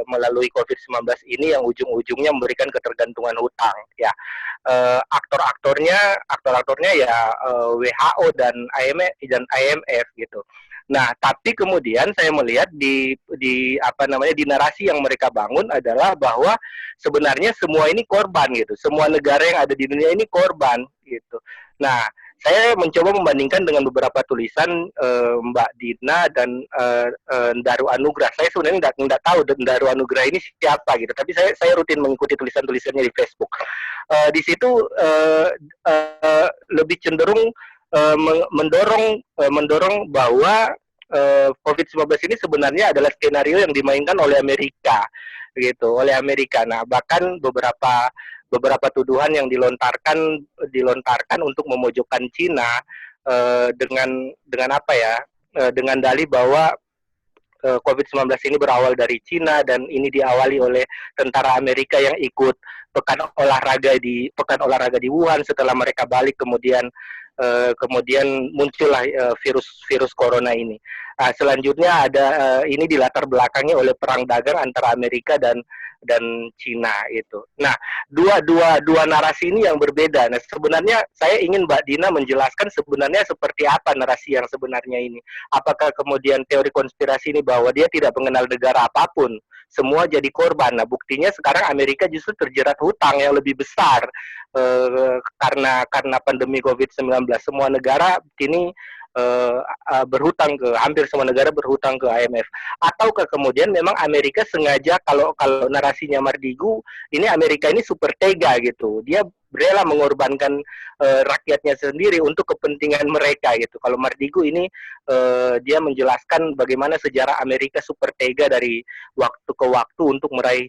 melalui COVID-19 ini yang ujung-ujungnya memberikan ketergantungan hutang ya. Aktor-aktornya ya WHO dan IMF gitu. Nah, tapi kemudian saya melihat di narasi yang mereka bangun adalah bahwa sebenarnya semua ini korban gitu. Semua negara yang ada di dunia ini korban gitu. Nah, saya mencoba membandingkan dengan beberapa tulisan Mbak Dina dan Daru Anugrah. Saya sebenarnya nggak tahu Daru Anugrah ini siapa gitu, tapi saya rutin mengikuti tulisan-tulisannya di Facebook. Di situ lebih cenderung mendorong bahwa COVID-19 ini sebenarnya adalah skenario yang dimainkan oleh Amerika gitu, Nah, bahkan beberapa tuduhan yang dilontarkan untuk memojokkan Cina dengan dalih bahwa COVID-19 ini berawal dari Cina dan ini diawali oleh tentara Amerika yang ikut pekan olahraga di Wuhan. Setelah mereka balik kemudian muncullah virus corona ini. Selanjutnya ada ini dilatar belakangi oleh perang dagang antara Amerika dan Cina itu. Nah, dua narasi ini yang berbeda. Nah, sebenarnya saya ingin Mbak Dina menjelaskan sebenarnya seperti apa narasi yang sebenarnya ini. Apakah kemudian teori konspirasi ini bahwa dia tidak mengenal negara apapun, semua jadi korban. Nah, buktinya sekarang Amerika justru terjerat hutang yang lebih besar karena pandemi COVID-19. Semua negara kini hampir semua negara berhutang ke IMF. Ataukah kemudian memang Amerika sengaja, kalau narasinya Mardigu, ini Amerika ini super tega gitu. Dia rela mengorbankan rakyatnya sendiri untuk kepentingan mereka gitu. Kalau Mardigu ini dia menjelaskan bagaimana sejarah Amerika super tega dari waktu ke waktu untuk meraih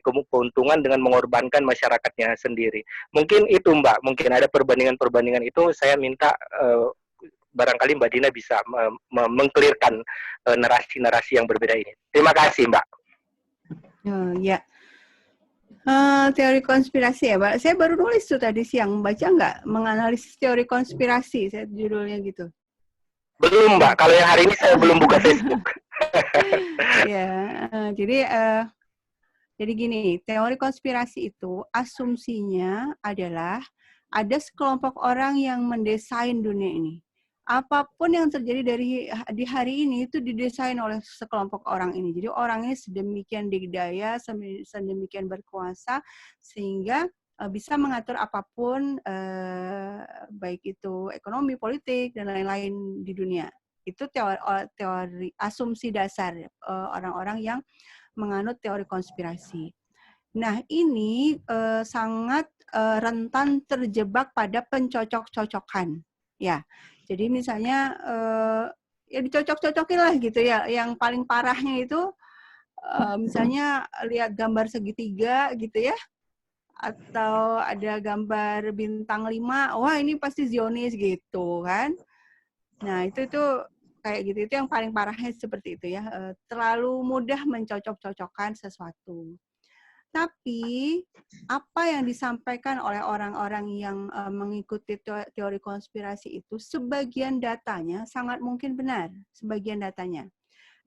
keuntungan dengan mengorbankan masyarakatnya sendiri. Mungkin itu Mbak, mungkin ada perbandingan itu. Saya minta barangkali Mbak Dina bisa mengklirkan narasi-narasi yang berbeda ini. Terima kasih, Mbak. Ya, teori konspirasi ya, Mbak. Saya baru nulis tuh tadi siang, baca nggak menganalisis teori konspirasi, saya judulnya gitu. Belum, Mbak. Kalau yang hari ini saya belum buka Facebook. Ya, jadi gini, teori konspirasi itu asumsinya adalah ada sekelompok orang yang mendesain dunia ini. Apapun yang terjadi di hari ini itu didesain oleh sekelompok orang ini. Jadi orang ini sedemikian digdaya, sedemikian berkuasa sehingga bisa mengatur apapun, baik itu ekonomi, politik dan lain-lain di dunia. Itu teori asumsi dasar orang-orang yang menganut teori konspirasi. Nah, ini sangat rentan terjebak pada pencocok-cocokan. Ya. Jadi misalnya ya dicocok-cocokin lah gitu ya. Yang paling parahnya itu misalnya lihat gambar segitiga gitu ya. Atau ada gambar bintang 5, wah ini pasti Zionis gitu kan. Nah, itu kayak gitu, itu yang paling parahnya seperti itu ya. Terlalu mudah mencocok-cocokkan sesuatu. Tapi apa yang disampaikan oleh orang-orang yang mengikuti teori konspirasi itu, sebagian datanya sangat mungkin benar, sebagian datanya.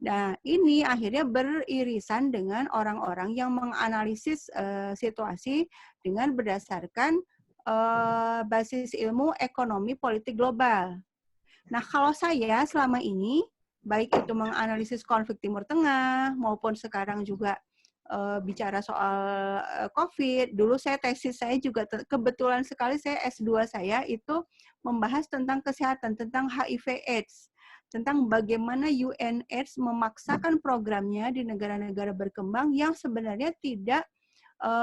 Nah, ini akhirnya beririsan dengan orang-orang yang menganalisis situasi dengan berdasarkan basis ilmu ekonomi politik global. Nah, kalau saya selama ini, baik itu menganalisis konflik Timur Tengah, maupun sekarang juga bicara soal COVID, dulu tesis saya juga kebetulan sekali S2 saya itu membahas tentang kesehatan, tentang HIV/AIDS, tentang bagaimana UNAIDS memaksakan programnya di negara-negara berkembang yang sebenarnya tidak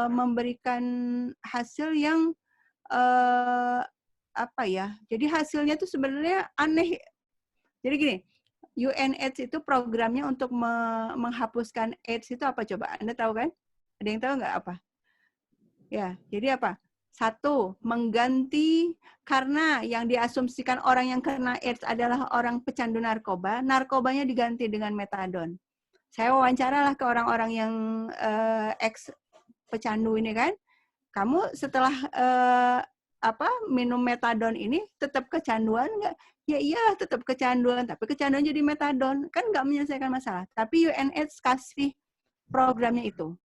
memberikan hasil yang jadi hasilnya itu sebenarnya aneh. Jadi gini, UNAIDS itu programnya untuk menghapuskan AIDS itu apa coba? Anda tahu kan? Ada yang tahu nggak apa? Ya, jadi apa? 1, mengganti, karena yang diasumsikan orang yang kena AIDS adalah orang pecandu narkoba, narkobanya diganti dengan metadon. Saya wawancaralah ke orang-orang yang ex pecandu ini kan, kamu setelah minum metadon ini tetap kecanduan nggak? Ya iya, tetap kecanduan, tapi kecanduan jadi metadon. Kan nggak menyelesaikan masalah. Tapi UNAIDS kasih programnya itu.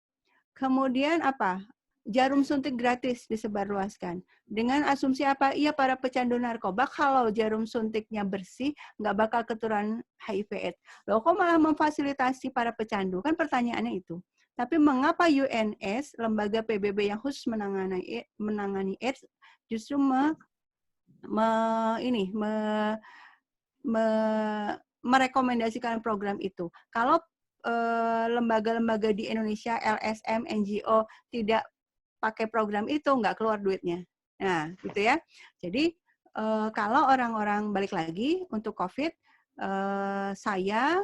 Kemudian apa? Jarum suntik gratis disebarluaskan. Dengan asumsi apa? Iya, para pecandu narkoba, kalau jarum suntiknya bersih, nggak bakal keturunan HIV/AIDS. Loh, kok malah memfasilitasi para pecandu? Kan pertanyaannya itu. Tapi mengapa UNAIDS, lembaga PBB yang khusus menangani AIDS, justru merekomendasikan program itu. Kalau lembaga-lembaga di Indonesia, LSM, NGO tidak pakai program itu, nggak keluar duitnya. Nah, gitu ya. Jadi kalau orang-orang balik lagi untuk COVID, saya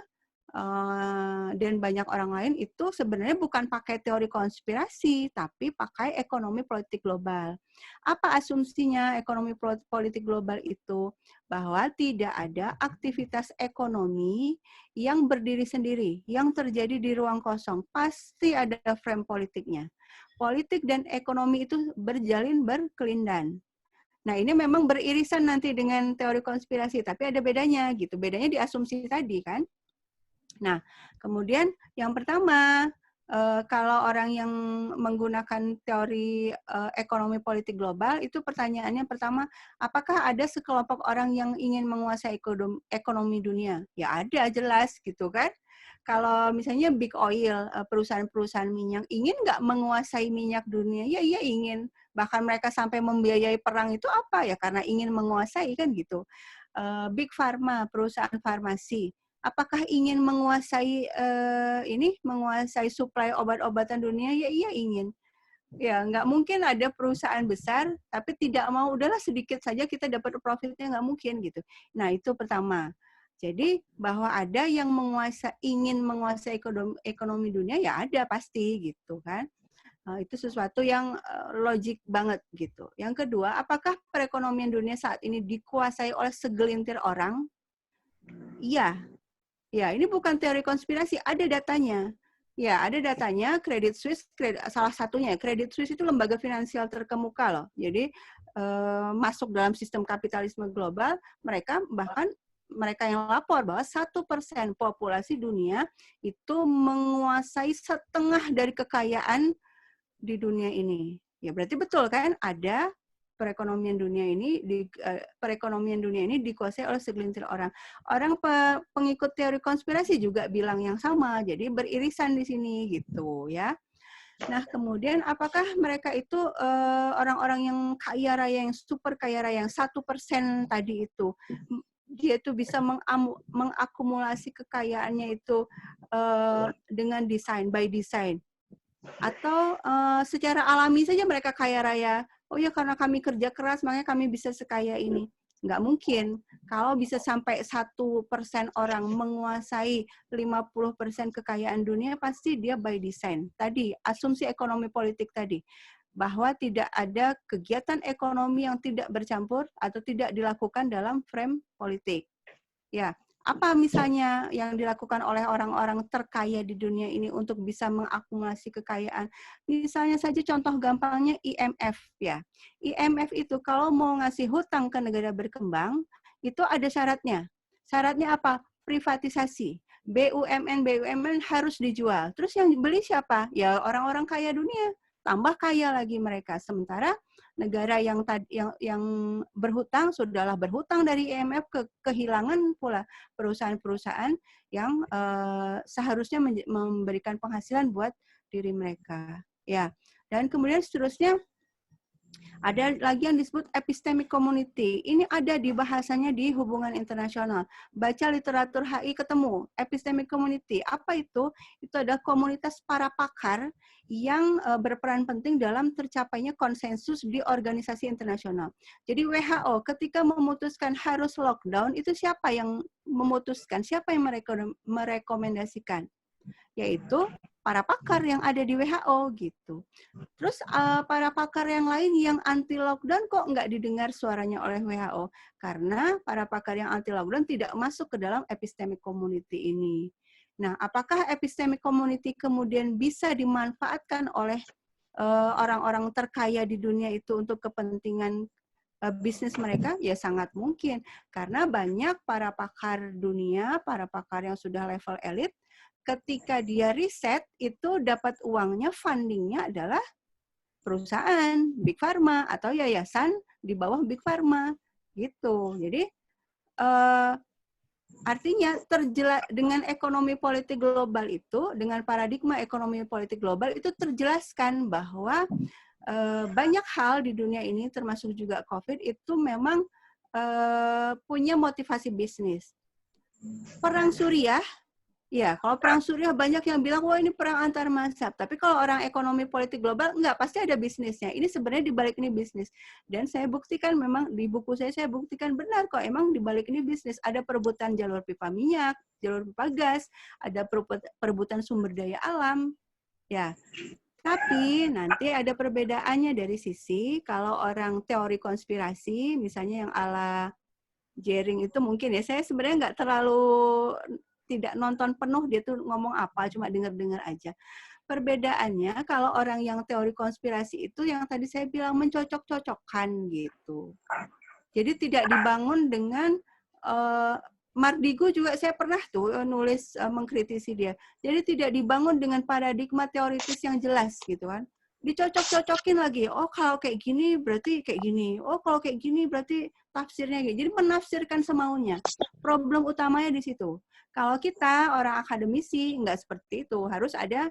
dan banyak orang lain itu sebenarnya bukan pakai teori konspirasi, tapi pakai ekonomi politik global. Apa asumsinya ekonomi politik global itu? Bahwa tidak ada aktivitas ekonomi yang berdiri sendiri, yang terjadi di ruang kosong. Pasti ada frame politiknya. Politik dan ekonomi itu berjalin berkelindan. Nah, ini memang beririsan nanti dengan teori konspirasi, tapi ada bedanya gitu. Bedanya di asumsi tadi kan. Nah, kemudian yang pertama, kalau orang yang menggunakan teori ekonomi politik global, itu pertanyaannya pertama, apakah ada sekelompok orang yang ingin menguasai ekonomi dunia? Ya ada, jelas gitu kan. Kalau misalnya big oil, perusahaan-perusahaan minyak, ingin nggak menguasai minyak dunia? Ya iya ingin. Bahkan mereka sampai membiayai perang itu apa? Ya karena ingin menguasai kan gitu. Big pharma, perusahaan farmasi, apakah ingin menguasai menguasai suplai obat-obatan dunia? Ya iya ingin. Ya nggak mungkin ada perusahaan besar tapi tidak mau udahlah sedikit saja kita dapat profitnya, nggak mungkin gitu. Nah itu pertama. Jadi bahwa ada yang ingin menguasai ekonomi dunia ya ada pasti gitu kan. Itu sesuatu yang logik banget gitu. Yang kedua, apakah perekonomian dunia saat ini dikuasai oleh segelintir orang? Iya. Ya, ini bukan teori konspirasi, ada datanya. Ya, ada datanya. Credit Suisse, salah satunya. Credit Suisse itu lembaga finansial terkemuka loh. Jadi masuk dalam sistem kapitalisme global, mereka yang lapor bahwa 1% populasi dunia itu menguasai setengah dari kekayaan di dunia ini. Ya berarti betul kan ada perekonomian dunia ini dikuasai oleh segelintir orang. Orang pengikut teori konspirasi juga bilang yang sama. Jadi beririsan di sini gitu ya. Nah, kemudian apakah mereka itu orang-orang yang kaya raya, yang super kaya raya, yang 1% tadi itu, dia itu bisa mengakumulasi kekayaannya itu dengan by design? Atau secara alami saja mereka kaya raya. Oh ya karena kami kerja keras makanya kami bisa sekaya ini. Nggak mungkin. Kalau bisa sampai 1% orang menguasai 50% kekayaan dunia, pasti dia by design. Tadi, asumsi ekonomi politik tadi. Bahwa tidak ada kegiatan ekonomi yang tidak bercampur atau tidak dilakukan dalam frame politik. Ya, apa misalnya yang dilakukan oleh orang-orang terkaya di dunia ini untuk bisa mengakumulasi kekayaan? Misalnya saja contoh gampangnya IMF ya. IMF itu kalau mau ngasih hutang ke negara berkembang, itu ada syaratnya. Syaratnya apa? Privatisasi. BUMN harus dijual. Terus yang beli siapa? Ya orang-orang kaya dunia. Tambah kaya lagi mereka. Sementara negara yang berhutang sudahlah berhutang dari IMF kehilangan pula perusahaan-perusahaan yang seharusnya memberikan penghasilan buat diri mereka. Ya. Dan kemudian seterusnya ada lagi yang disebut epistemic community. Ini ada di bahasanya di hubungan internasional. Baca literatur HI ketemu. Epistemic community. Apa itu? Itu adalah komunitas para pakar yang berperan penting dalam tercapainya konsensus di organisasi internasional. Jadi WHO ketika memutuskan harus lockdown, itu siapa yang memutuskan? Siapa yang merekomendasikan? Yaitu para pakar yang ada di WHO gitu. Terus para pakar yang lain yang anti lockdown kok nggak didengar suaranya oleh WHO? Karena para pakar yang anti lockdown tidak masuk ke dalam epistemic community ini. Nah, apakah epistemic community kemudian bisa dimanfaatkan oleh orang-orang terkaya di dunia itu untuk kepentingan bisnis mereka? Ya sangat mungkin. Karena banyak para pakar dunia, para pakar yang sudah level elit, ketika dia riset, itu dapat uangnya, fundingnya adalah perusahaan, Big Pharma, atau yayasan di bawah Big Pharma. Gitu. Jadi, artinya dengan ekonomi politik global itu, dengan paradigma ekonomi politik global itu terjelaskan bahwa banyak hal di dunia ini, termasuk juga COVID, itu memang punya motivasi bisnis. Perang Suriah Iya, kalau perang Suriah banyak yang bilang, wah ini perang antar mazhab. Tapi kalau orang ekonomi politik global, enggak, pasti ada bisnisnya. Ini sebenarnya di balik ini bisnis. Dan saya buktikan memang, di buku saya buktikan benar kok, emang di balik ini bisnis. Ada perebutan jalur pipa minyak, jalur pipa gas, ada perebutan sumber daya alam. Ya, tapi nanti ada perbedaannya dari sisi, kalau orang teori konspirasi, misalnya yang ala Jering itu mungkin ya, saya sebenarnya nggak terlalu tidak nonton penuh dia tuh ngomong apa, cuma dengar-dengar aja. Perbedaannya kalau orang yang teori konspirasi itu yang tadi saya bilang mencocok-cocokkan gitu. Jadi tidak dibangun dengan Mardigu juga saya pernah tuh nulis mengkritisi dia. Jadi tidak dibangun dengan paradigma teoritis yang jelas gitu kan. Dicocok-cocokin lagi. Oh kalau kayak gini berarti kayak gini. Oh kalau kayak gini berarti tafsirnya gitu. Jadi menafsirkan semaunya. Problem utamanya di situ. Kalau kita orang akademisi nggak seperti itu. Harus ada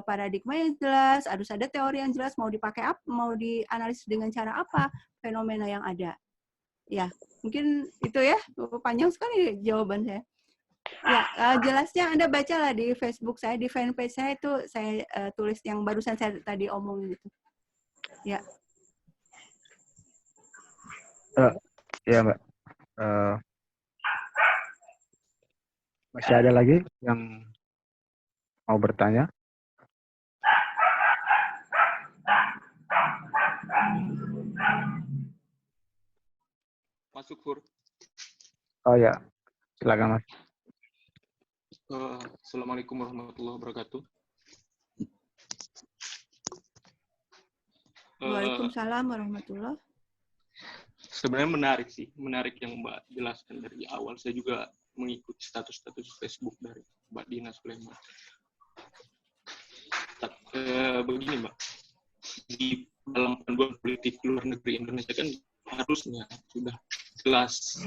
paradigma yang jelas, harus ada teori yang jelas, mau dipakai apa, mau dianalisis dengan cara apa fenomena yang ada. Ya, mungkin itu ya, panjang sekali jawaban saya. Ya, jelasnya Anda bacalah di Facebook saya, di fanpage saya itu saya tulis yang barusan saya tadi omongin itu. Ya. Ya Mbak. Masih ada lagi yang mau bertanya? Mas Sukur. Oh ya, silakan Mas. Assalamualaikum warahmatullahi wabarakatuh. Waalaikumsalam warahmatullahi. Sebenarnya menarik yang Mbak jelaskan dari awal. Saya juga mengikuti status-status Facebook dari Mbak Dina Sulaiman. Begini Mbak, di dalam panduan politik luar negeri Indonesia kan harusnya sudah jelas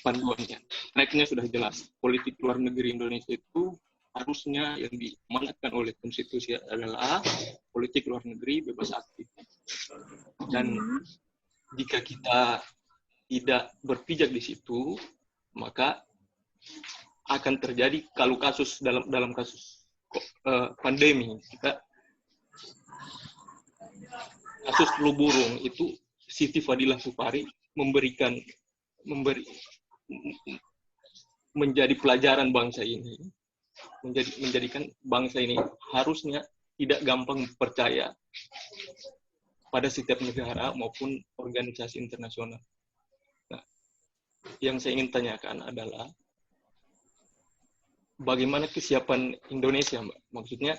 panduannya. Tracknya sudah jelas. Politik luar negeri Indonesia itu harusnya yang diamanatkan oleh konstitusi adalah politik luar negeri bebas aktif. Dan jika kita tidak berpijak di situ, maka akan terjadi kalau kasus dalam kasus pandemi kita kasus flu burung itu Siti Fadilah Supari menjadi pelajaran bangsa ini, menjadikan bangsa ini harusnya tidak gampang percaya pada setiap negara maupun organisasi internasional. Nah, yang saya ingin tanyakan adalah bagaimana kesiapan Indonesia, Mbak? Maksudnya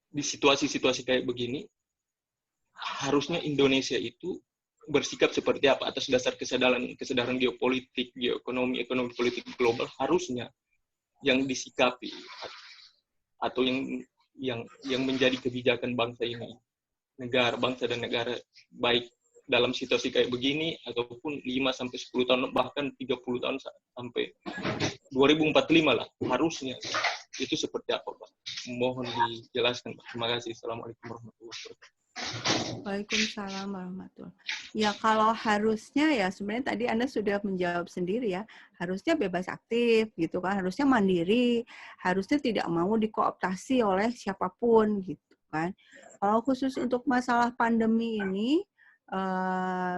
di situasi-situasi kayak begini harusnya Indonesia itu bersikap seperti apa atas dasar kesadaran geopolitik, ekonomi politik global harusnya yang disikapi atau yang menjadi kebijakan bangsa ini, bangsa dan negara, baik dalam situasi kayak begini ataupun 5 sampai 10 tahun bahkan 30 tahun sampai 2045 lah harusnya itu seperti apa, Pak? Mohon dijelaskan, Pak. Terima kasih. Assalamualaikum warahmatullahi wabarakatuh. Waalaikumsalam warahmatullahi. Ya kalau harusnya ya sebenarnya tadi Anda sudah menjawab sendiri ya, harusnya bebas aktif gitu kan, harusnya mandiri, harusnya tidak mau dikooptasi oleh siapapun gitu kan. Kalau khusus untuk masalah pandemi ini,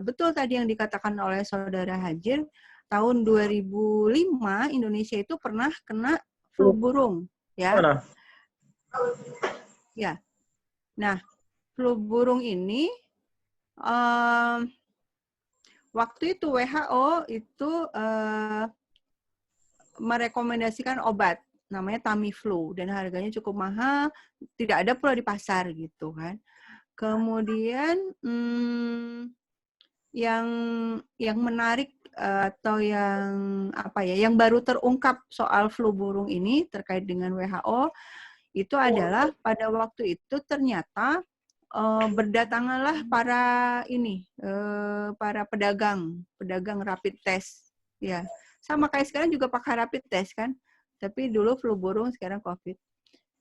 betul tadi yang dikatakan oleh Saudara Hajir, tahun 2005 Indonesia itu pernah kena flu burung ya. Ya. Nah, flu burung ini waktu itu WHO itu merekomendasikan obat namanya Tamiflu dan harganya cukup mahal, tidak ada pula di pasar gitu kan. Kemudian yang menarik atau yang apa ya, yang baru terungkap soal flu burung ini terkait dengan WHO itu adalah pada waktu itu ternyata berdatanganlah para pedagang rapid test ya, sama kayak sekarang juga pakai rapid test kan, tapi dulu flu burung sekarang COVID.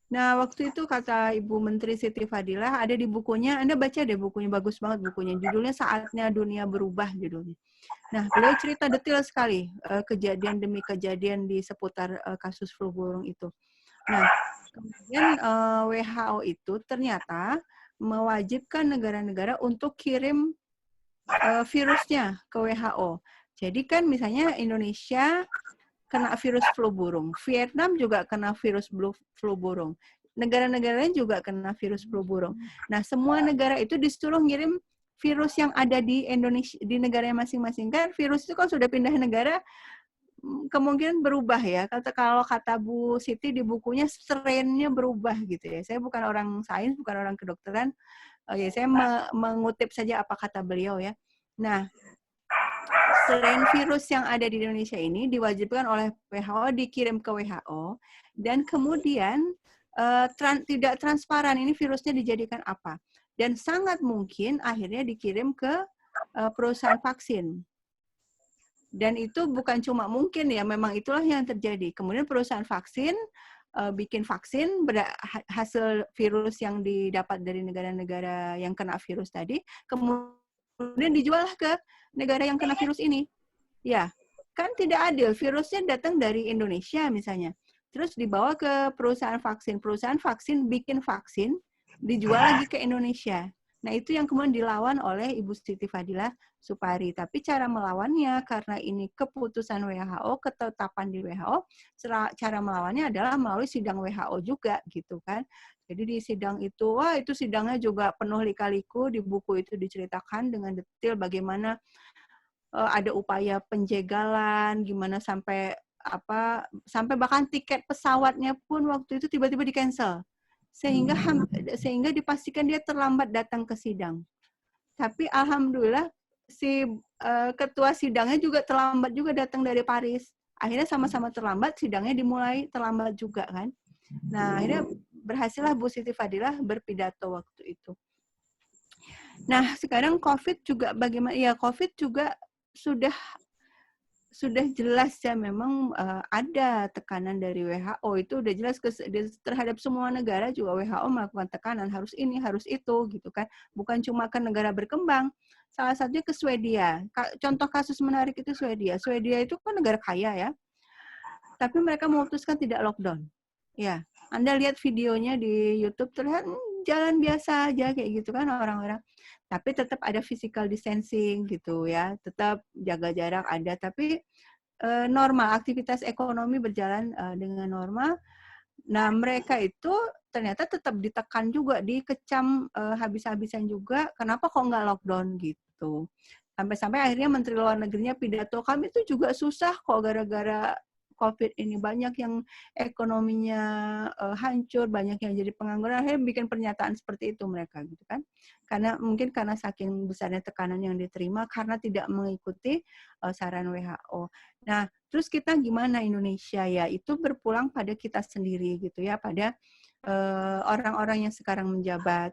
Nah, waktu itu kata Ibu Menteri Siti Fadilah, ada di bukunya, Anda baca deh bukunya, bagus banget bukunya. Judulnya Saatnya Dunia Berubah judulnya. Nah, beliau cerita detail sekali kejadian demi kejadian di seputar kasus flu burung itu. Nah, kemudian WHO itu ternyata mewajibkan negara-negara untuk kirim virusnya ke WHO. Jadi kan misalnya Indonesia kena virus flu burung. Vietnam juga kena virus flu burung. Negara-negara lain juga kena virus flu burung. Nah, semua negara itu disuruh ngirim virus yang ada di Indonesia, di negara masing-masing. Kan virus itu kalau sudah pindah negara, kemungkinan berubah ya. Kalau kata Bu Siti di bukunya, strain-nya berubah gitu ya. Saya bukan orang sains, bukan orang kedokteran. Ya, saya mengutip saja apa kata beliau ya. Nah, strain virus yang ada di Indonesia ini diwajibkan oleh WHO dikirim ke WHO dan kemudian tidak transparan ini virusnya dijadikan apa. Dan sangat mungkin akhirnya dikirim ke perusahaan vaksin. Dan itu bukan cuma mungkin ya, memang itulah yang terjadi. Kemudian perusahaan vaksin bikin vaksin hasil virus yang didapat dari negara-negara yang kena virus tadi, kemudian dijual ke negara yang kena virus ini. Ya, kan tidak adil. Virusnya datang dari Indonesia misalnya. Terus dibawa ke perusahaan vaksin. Perusahaan vaksin bikin vaksin, dijual lagi ke Indonesia. Nah, itu yang kemudian dilawan oleh Ibu Siti Fadilah Supari. Tapi cara melawannya, karena ini keputusan WHO, ketetapan di WHO, cara melawannya adalah melalui sidang WHO juga, gitu kan. Jadi di sidang itu, wah itu sidangnya juga penuh lika-liku, di buku itu diceritakan dengan detail bagaimana ada upaya penjegalan, gimana sampai bahkan tiket pesawatnya pun waktu itu tiba-tiba di-cancel. Sehingga dipastikan dia terlambat datang ke sidang. Tapi alhamdulillah si ketua sidangnya juga terlambat juga datang dari Paris. Akhirnya sama-sama terlambat, sidangnya dimulai terlambat juga kan. Nah, akhirnya berhasillah Bu Siti Fadilah berpidato waktu itu. Nah, sekarang COVID juga bagaimana? Ya, COVID juga sudah jelas ya memang ada tekanan dari WHO, itu udah jelas terhadap semua negara juga WHO melakukan tekanan, harus ini, harus itu gitu kan. Bukan cuma ke negara berkembang. Salah satunya ke Swedia. Contoh kasus menarik itu Swedia. Swedia itu kan negara kaya ya. Tapi mereka memutuskan tidak lockdown. Ya, Anda lihat videonya di YouTube terlihat jalan biasa aja kayak gitu kan orang-orang. Tapi tetap ada physical distancing gitu ya, tetap jaga jarak ada, tapi normal, aktivitas ekonomi berjalan dengan normal. Nah, mereka itu ternyata tetap ditekan juga, dikecam habis-habisan juga, kenapa kok nggak lockdown gitu. Sampai-sampai akhirnya Menteri Luar Negerinya pidato, kami itu juga susah kok gara-gara COVID ini, banyak yang ekonominya hancur, banyak yang jadi pengangguran, akhirnya bikin pernyataan seperti itu mereka gitu kan. Karena saking besarnya tekanan yang diterima karena tidak mengikuti saran WHO. Nah, terus kita gimana Indonesia ya? Itu berpulang pada kita sendiri gitu ya, pada orang-orang yang sekarang menjabat.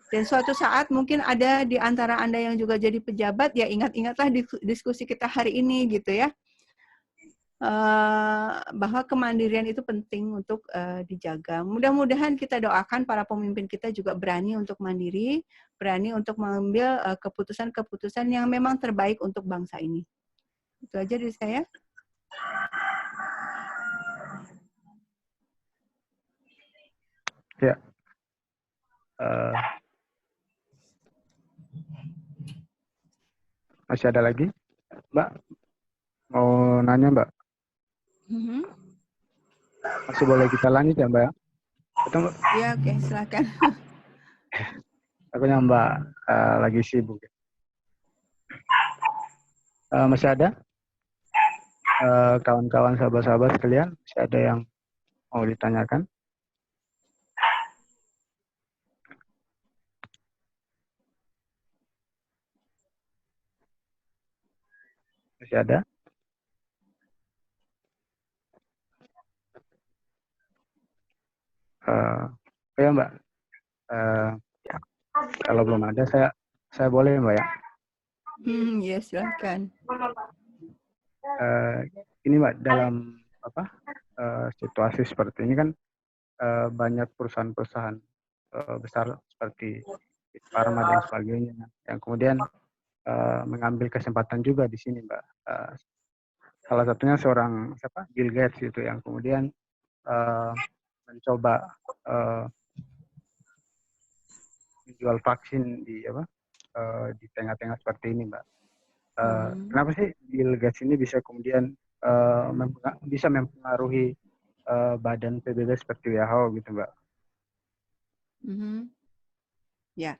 Dan suatu saat mungkin ada di antara Anda yang juga jadi pejabat, ya ingat-ingatlah diskusi kita hari ini gitu ya. Bahwa kemandirian itu penting untuk dijaga. Mudah-mudahan kita doakan para pemimpin kita juga berani untuk mandiri, berani untuk mengambil keputusan-keputusan yang memang terbaik untuk bangsa ini. Itu aja dari saya. Ya. Masih ada lagi, Mbak? Mau nanya, Mbak? Masih boleh kita lanjut ya, Mbak? Betul, Mbak? Ya, oke, silakan. Takutnya Mbak lagi sibuk. Masih ada? Kawan-kawan, sahabat-sahabat sekalian, masih ada yang mau ditanyakan? Masih ada? Ya Mbak, kalau belum ada saya boleh Mbak ya? Ya silakan. Ini Mbak, dalam situasi seperti ini kan banyak perusahaan-perusahaan besar seperti Pharma dan sebagainya yang kemudian mengambil kesempatan juga di sini, Mbak. Salah satunya seorang Bill Gates itu yang kemudian mencoba menjual vaksin di tengah-tengah seperti ini, Mbak. Kenapa sih Bill Gates ini bisa kemudian bisa mempengaruhi badan PBB seperti WHO gitu, Mbak? Ya.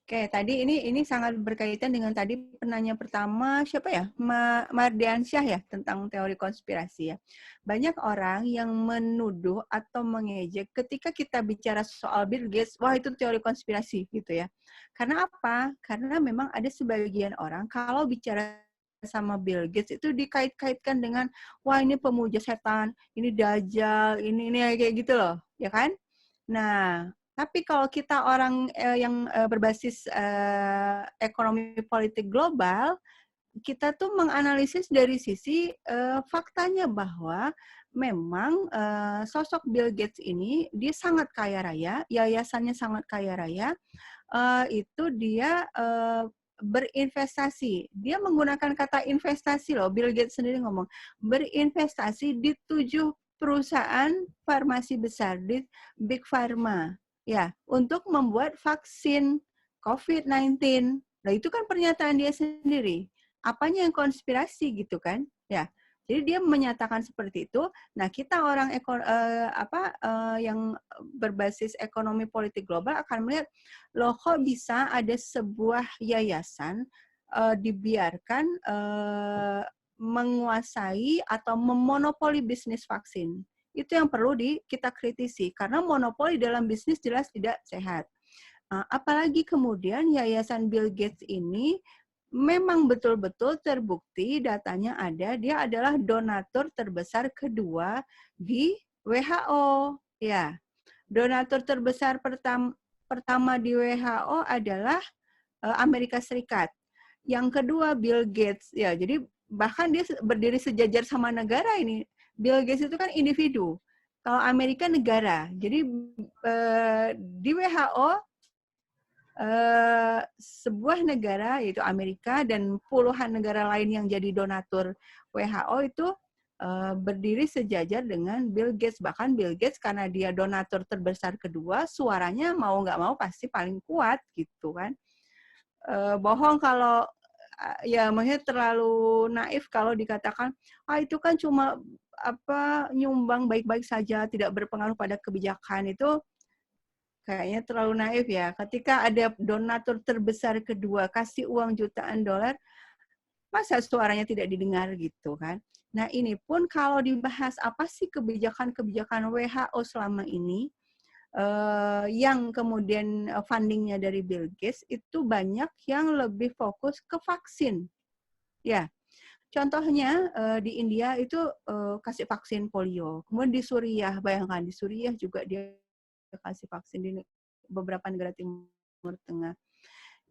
Oke, tadi ini sangat berkaitan dengan tadi penanya pertama siapa ya? Mardiansyah ya, tentang teori konspirasi ya. Banyak orang yang menuduh atau mengejek ketika kita bicara soal Bill Gates, wah itu teori konspirasi gitu ya. Karena apa? Karena memang ada sebagian orang kalau bicara sama Bill Gates itu dikait-kaitkan dengan wah ini pemuja setan, ini dajjal, ini kayak gitu loh, ya kan? Nah, tapi kalau kita orang yang berbasis ekonomi politik global, kita tuh menganalisis dari sisi faktanya bahwa memang sosok Bill Gates ini dia sangat kaya raya, yayasannya sangat kaya raya, itu dia berinvestasi. Dia menggunakan kata investasi loh, Bill Gates sendiri ngomong, berinvestasi di 7 perusahaan farmasi besar, di Big Pharma. Ya, untuk membuat vaksin COVID-19. Nah, itu kan pernyataan dia sendiri. Apanya yang konspirasi gitu kan? Ya. Jadi dia menyatakan seperti itu. Nah, kita orang yang berbasis ekonomi politik global akan melihat loh kok bisa ada sebuah yayasan dibiarkan menguasai atau memonopoli bisnis vaksin. Itu yang perlu kita kritisi, karena monopoli dalam bisnis jelas tidak sehat. Apalagi kemudian yayasan Bill Gates ini memang betul-betul terbukti datanya ada, dia adalah donatur terbesar kedua di WHO. Ya, donatur terbesar pertama di WHO adalah Amerika Serikat. Yang kedua Bill Gates. Ya, jadi bahkan dia berdiri sejajar sama negara ini. Bill Gates itu kan individu. Kalau Amerika negara. Jadi di WHO sebuah negara yaitu Amerika dan puluhan negara lain yang jadi donatur WHO itu berdiri sejajar dengan Bill Gates. Bahkan Bill Gates karena dia donatur terbesar kedua, suaranya mau nggak mau pasti paling kuat gitu kan. Bohong kalau ya maksudnya terlalu naif kalau dikatakan itu kan cuma nyumbang baik-baik saja, tidak berpengaruh pada kebijakan. Itu kayaknya terlalu naif ya. Ketika ada donatur terbesar kedua kasih uang jutaan dolar, masa suaranya tidak didengar gitu kan. Nah ini pun kalau dibahas apa sih kebijakan-kebijakan WHO selama ini, yang kemudian fundingnya dari Bill Gates, itu banyak yang lebih fokus ke vaksin. Ya, contohnya di India itu kasih vaksin polio. Kemudian di Suriah, bayangkan di Suriah juga dia kasih vaksin di beberapa negara Timur Tengah.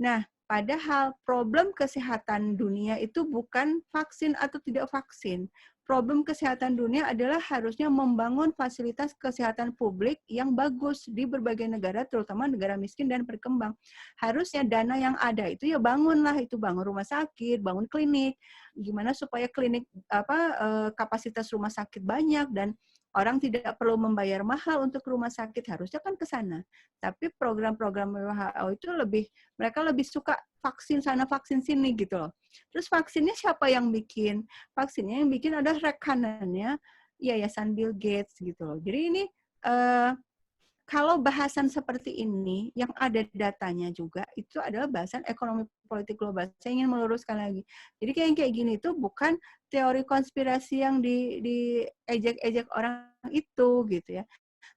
Nah, padahal problem kesehatan dunia itu bukan vaksin atau tidak vaksin. Problem kesehatan dunia adalah harusnya membangun fasilitas kesehatan publik yang bagus di berbagai negara, terutama negara miskin dan berkembang. Harusnya dana yang ada itu ya bangunlah, itu bangun rumah sakit, bangun klinik. Gimana supaya klinik kapasitas rumah sakit banyak dan orang tidak perlu membayar mahal untuk rumah sakit, harusnya kan ke sana. Tapi program-program WHO itu mereka lebih suka vaksin sana, vaksin sini gitu loh. Terus vaksinnya siapa yang bikin? Vaksinnya yang bikin adalah rekanannya Yayasan Bill Gates gitu loh. Jadi ini kalau bahasan seperti ini yang ada datanya juga itu adalah bahasan ekonomi politik global. Saya ingin meluruskan lagi. Jadi kayak gini itu bukan teori konspirasi yang diejek-ejek orang itu gitu ya.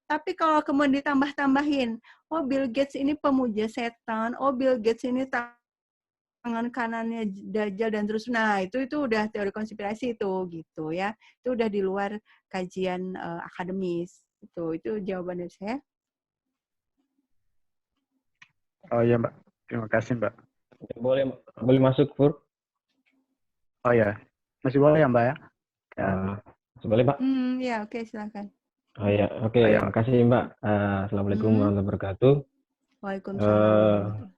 Tapi kalau kemudian ditambah-tambahin, oh Bill Gates ini pemuja setan, oh Bill Gates ini tangan kanannya Dajjal dan terus, nah itu udah teori konspirasi itu gitu ya. Itu udah di luar kajian akademis. Itu jawaban dari saya. Oh iya Mbak, terima kasih Mbak. Boleh masuk Pur? Oh ya, masih boleh ya Mbak ya? Masih boleh Pak? Ya oke, silakan. Oh ya, oke. Ayo. Makasih Mbak. Assalamualaikum warahmatullahi wabarakatuh. Waalaikumsalam.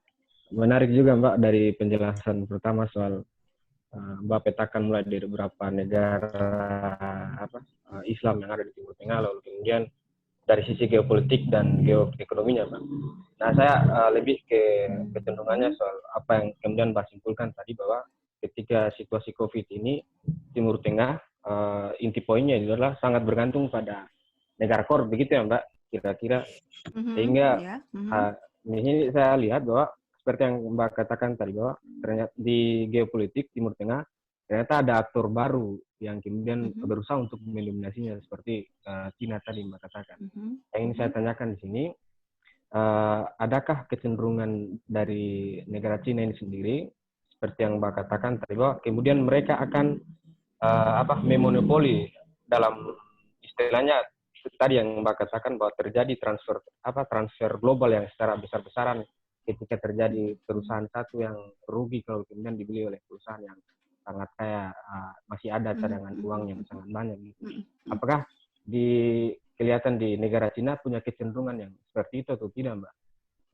Menarik juga Mbak dari penjelasan pertama soal Mbak petakan mulai dari beberapa negara Islam yang ada di Timur Tengah, lalu kemudian dari sisi geopolitik dan geoekonominya Mbak. Nah saya lebih ke kecenderungannya soal apa yang kemudian Mbak simpulkan tadi, bahwa ketika situasi COVID ini Timur Tengah, inti poinnya adalah sangat bergantung pada negara core, begitu ya Mbak, kira-kira. Sehingga di sini saya lihat bahwa seperti yang Mbak katakan tadi, bahwa ternyata di geopolitik Timur Tengah ternyata ada aktor baru yang kemudian berusaha untuk mendominasinya, seperti Cina tadi Mbak katakan. Yang ingin saya tanyakan di sini, adakah kecenderungan dari negara Cina ini sendiri, seperti yang Mbak katakan tadi, bahwa kemudian mereka akan memonopoli, dalam istilahnya tadi yang Mbak katakan, bahwa terjadi transfer global yang secara besar-besaran ketika terjadi perusahaan satu yang rugi kalau kemudian dibeli oleh perusahaan yang sangat kaya, masih ada cadangan uang yang sangat banyak gitu. Apakah kelihatan di negara Cina punya kecenderungan yang seperti itu atau tidak Mbak?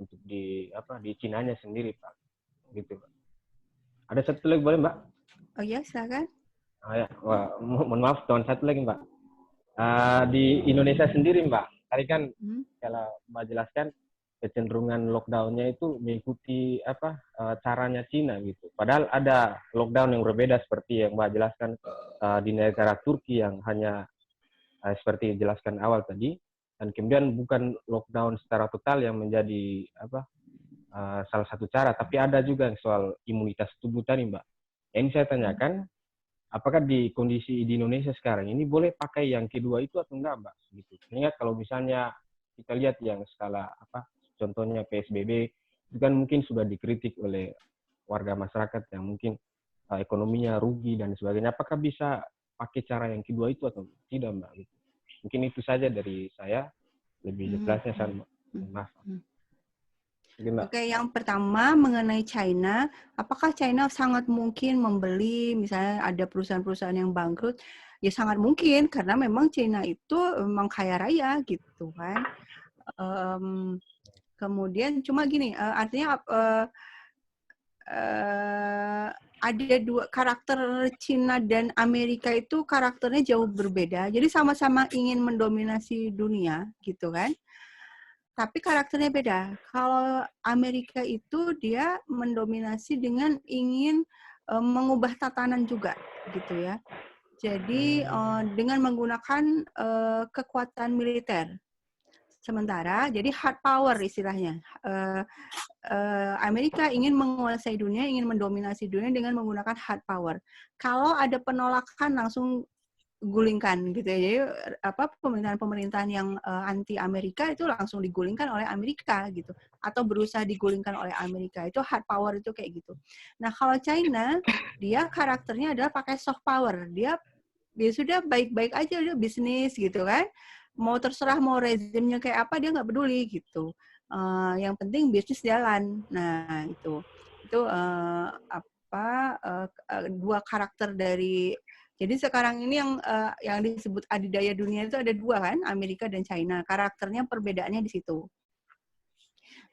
Untuk di Cinanya sendiri Pak, gitu Mbak. Ada satu lagi boleh Mbak? Oh ya, silakan. Oh ya, mohon maaf, satu lagi Mbak. Di Indonesia sendiri Mbak, tadi kan kalau Mbak jelaskan kecenderungan lockdown-nya itu mengikuti caranya Cina gitu. Padahal ada lockdown yang berbeda seperti yang Mbak jelaskan di negara Turki yang hanya seperti dijelaskan awal tadi, dan kemudian bukan lockdown secara total yang menjadi salah satu cara, tapi ada juga soal imunitas tubuh tadi Mbak. Yang saya tanyakan, apakah di kondisi di Indonesia sekarang ini boleh pakai yang kedua itu atau enggak Mbak? Gitu. Ingat kalau misalnya kita lihat yang skala contohnya PSBB, itu kan mungkin sudah dikritik oleh warga masyarakat yang mungkin ekonominya rugi dan sebagainya. Apakah bisa pakai cara yang kedua itu atau tidak Mbak? Gitu. Mungkin itu saja dari saya, lebih jelasnya saya maaf. Oke, yang pertama mengenai China, apakah China sangat mungkin membeli, misalnya ada perusahaan-perusahaan yang bangkrut? Ya sangat mungkin, karena memang China itu memang kaya raya gitu kan. Kemudian cuma gini, artinya ada dua karakter Cina dan Amerika itu karakternya jauh berbeda. Jadi sama-sama ingin mendominasi dunia gitu kan. Tapi karakternya beda. Kalau Amerika itu dia mendominasi dengan ingin mengubah tatanan juga gitu ya. Jadi dengan menggunakan kekuatan militer. Sementara, jadi hard power istilahnya. Amerika ingin menguasai dunia, ingin mendominasi dunia dengan menggunakan hard power. Kalau ada penolakan langsung gulingkan gitu ya. Jadi pemerintahan yang anti Amerika itu langsung digulingkan oleh Amerika gitu, atau berusaha digulingkan oleh Amerika. Itu hard power itu kayak gitu. Nah, kalau China dia karakternya adalah pakai soft power. Dia sudah baik-baik aja, dia bisnis gitu kan. Mau terserah mau rezimnya kayak apa dia nggak peduli gitu. Yang penting bisnis jalan. Nah, itu dua karakter dari. Jadi sekarang ini yang disebut adidaya dunia itu ada dua kan, Amerika dan China. Karakternya perbedaannya di situ.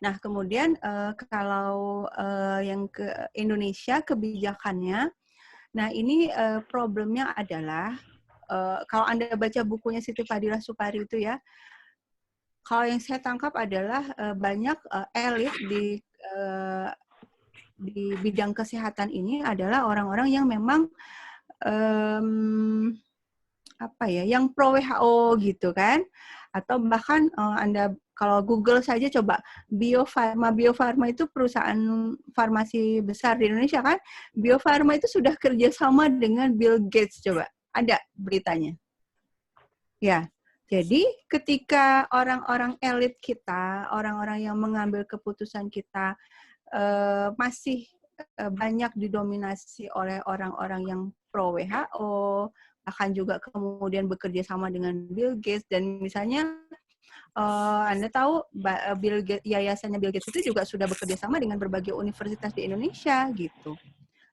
Nah, kemudian kalau yang ke Indonesia kebijakannya, nah ini problemnya adalah kalau Anda baca bukunya Siti Fadila Supari itu ya, kalau yang saya tangkap adalah banyak elit di bidang kesehatan ini adalah orang-orang yang memang yang pro WHO gitu kan, atau bahkan Anda kalau Google saja coba Bio Farma itu perusahaan farmasi besar di Indonesia kan, Bio Farma itu sudah kerjasama dengan Bill Gates, coba ada beritanya. Ya, jadi ketika orang-orang elit kita, orang-orang yang mengambil keputusan kita masih banyak didominasi oleh orang-orang yang pro WHO, bahkan juga kemudian bekerja sama dengan Bill Gates, dan misalnya Anda tahu Bill Gates, yayasannya Bill Gates itu juga sudah bekerja sama dengan berbagai universitas di Indonesia gitu.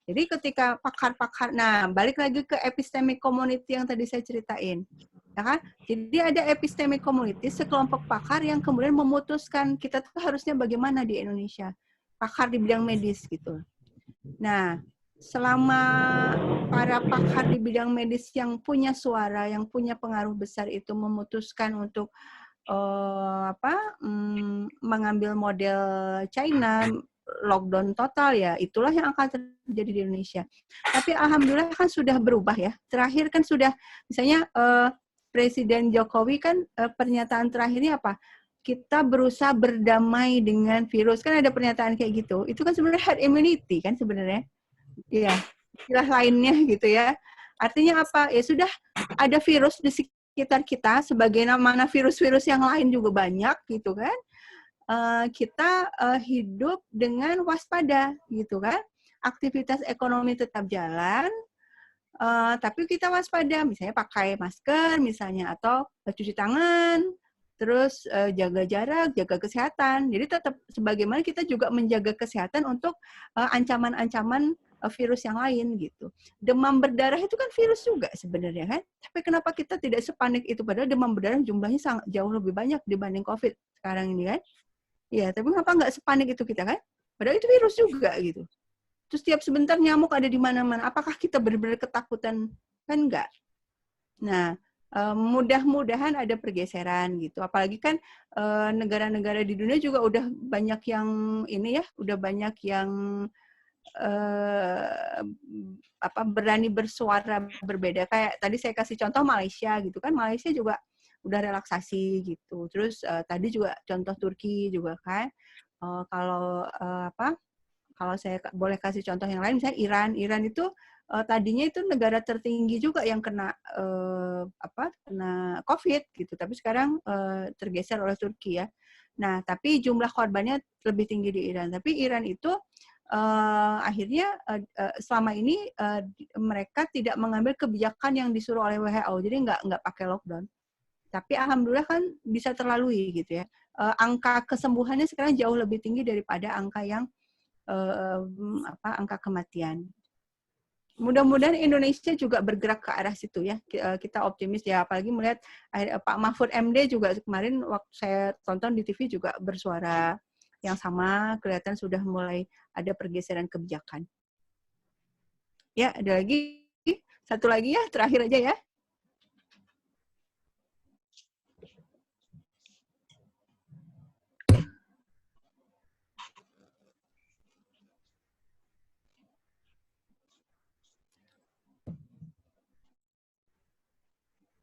Jadi ketika pakar-pakar, nah balik lagi ke epistemic community yang tadi saya ceritain. ya kan? Jadi ada epistemic community, sekelompok pakar yang kemudian memutuskan kita tuh harusnya bagaimana di Indonesia, pakar di bidang medis gitu. Nah, selama para pakar di bidang medis yang punya suara, yang punya pengaruh besar itu memutuskan untuk mengambil model China, lockdown total, ya itulah yang akan terjadi di Indonesia. Tapi alhamdulillah kan sudah berubah ya. Terakhir kan sudah, misalnya Presiden Jokowi kan pernyataan terakhirnya apa? Kita berusaha berdamai dengan virus. Kan ada pernyataan kayak gitu. Itu kan sebenarnya herd immunity kan sebenarnya. Iya, istilah lainnya gitu ya. Artinya apa? Ya sudah ada virus di sekitar kita, sebagaimana virus-virus yang lain juga banyak gitu kan. Kita hidup dengan waspada gitu kan. Aktivitas ekonomi tetap jalan, tapi kita waspada, misalnya pakai masker misalnya, atau cuci tangan, terus jaga jarak, jaga kesehatan. Jadi tetap sebagaimana kita juga menjaga kesehatan untuk ancaman-ancaman virus yang lain gitu. Demam berdarah itu kan virus juga sebenarnya kan. Tapi kenapa kita tidak sepanik itu, padahal demam berdarah jumlahnya sangat jauh lebih banyak dibanding COVID sekarang ini kan. Ya, tapi kenapa nggak sepanik itu kita kan? Padahal itu virus juga gitu. Terus tiap sebentar nyamuk ada di mana-mana. Apakah kita benar-benar ketakutan? Kan enggak. Nah, mudah-mudahan ada pergeseran gitu. Apalagi kan negara-negara di dunia juga udah banyak yang ini ya, udah banyak yang berani bersuara berbeda. Kayak tadi saya kasih contoh Malaysia gitu kan. Malaysia juga udah relaksasi gitu. Terus tadi juga contoh Turki juga kan. Kalau saya boleh kasih contoh yang lain, misalnya Iran itu tadinya itu negara tertinggi juga yang kena kena COVID gitu, tapi sekarang tergeser oleh Turki ya. Nah, tapi jumlah korbannya lebih tinggi di Iran. Tapi Iran itu akhirnya selama ini mereka tidak mengambil kebijakan yang disuruh oleh WHO, jadi nggak pakai lockdown. Tapi alhamdulillah kan bisa terlalui gitu ya. Angka kesembuhannya sekarang jauh lebih tinggi daripada angka yang angka kematian. Mudah-mudahan Indonesia juga bergerak ke arah situ ya. Kita optimis ya, apalagi melihat Pak Mahfud MD juga kemarin waktu saya tonton di TV juga bersuara yang sama, kelihatan sudah mulai ada pergeseran kebijakan. Ya, ada lagi satu lagi ya, terakhir aja ya.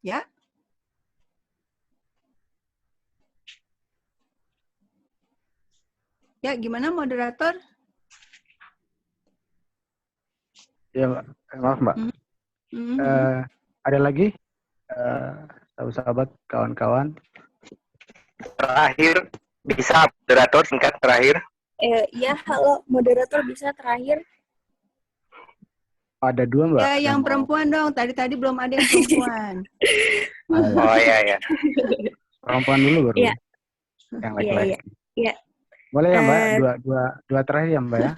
Ya. Ya, gimana moderator? Ya, maaf Mbak. Ada lagi? Sahabat, kawan-kawan. Terakhir, bisa moderator singkat terakhir? Ya, halo moderator, bisa terakhir? Ada dua Mbak. Ya, yang perempuan dong. Tadi belum ada yang perempuan. Oh iya. Perempuan dulu baru. Iya. Yang laki-laki. Iya. Boleh ya Mbak, dua terakhir ya Mbak ya.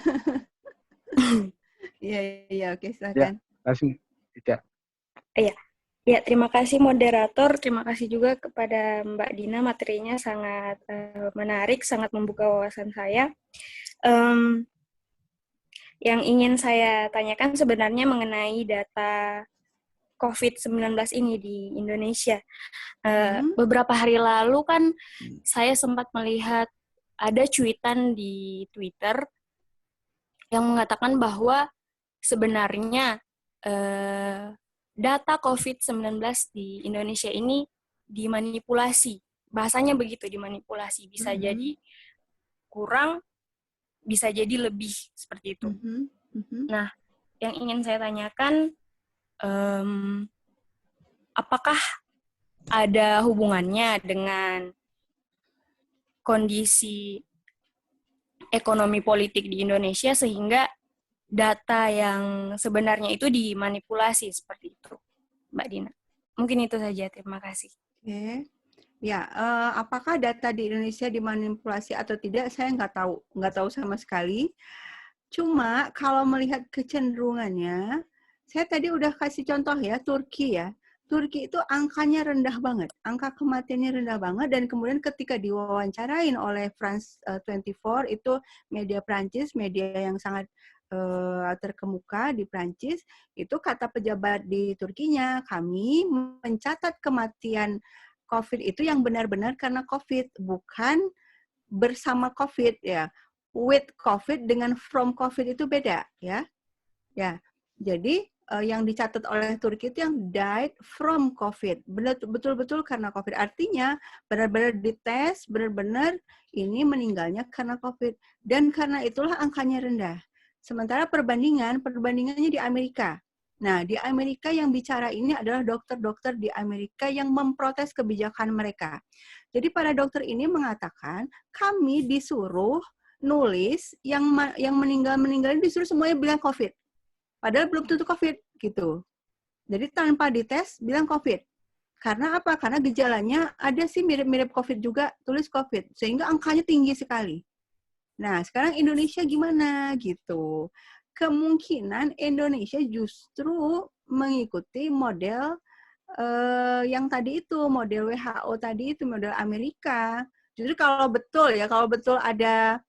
Iya, oke, silakan. Ya, langsung tidak. Iya. Ya, terima kasih moderator, terima kasih juga kepada Mbak Dina, materinya sangat menarik, sangat membuka wawasan saya. Yang ingin saya tanyakan sebenarnya mengenai data COVID-19 ini di Indonesia. Beberapa hari lalu kan saya sempat melihat ada cuitan di Twitter yang mengatakan bahwa sebenarnya data COVID-19 di Indonesia ini dimanipulasi. Bahasanya begitu, dimanipulasi. Bisa jadi kurang, bisa jadi lebih, seperti itu. Nah, yang ingin saya tanyakan, apakah ada hubungannya dengan kondisi ekonomi politik di Indonesia sehingga data yang sebenarnya itu dimanipulasi seperti itu, Mbak Dina? Mungkin itu saja, terima kasih. Oke. Ya, apakah data di Indonesia dimanipulasi atau tidak, saya nggak tahu sama sekali. Cuma kalau melihat kecenderungannya, saya tadi udah kasih contoh ya, Turki ya. Turki itu angkanya rendah banget, angka kematiannya rendah banget, dan kemudian ketika diwawancarain oleh France 24, itu media Prancis, media yang sangat terkemuka di Prancis, itu kata pejabat di Turkinya, kami mencatat kematian COVID itu yang benar-benar karena COVID, bukan bersama COVID ya. With COVID dengan from COVID itu beda ya. Ya. Jadi yang dicatat oleh Turki itu yang died from COVID. Betul-betul karena COVID. Artinya benar-benar dites, benar-benar ini meninggalnya karena COVID. Dan karena itulah angkanya rendah. Sementara perbandingannya di Amerika. Nah, di Amerika yang bicara ini adalah dokter-dokter di Amerika yang memprotes kebijakan mereka. Jadi para dokter ini mengatakan, kami disuruh nulis yang meninggal disuruh semuanya bilang COVID. Padahal belum tentu COVID, gitu. Jadi tanpa dites, bilang COVID. Karena apa? Karena gejalanya ada sih mirip-mirip COVID juga, tulis COVID. Sehingga angkanya tinggi sekali. Nah, sekarang Indonesia gimana? Gitu. Kemungkinan Indonesia justru mengikuti model yang tadi itu, model WHO tadi itu, model Amerika. Justru kalau betul ada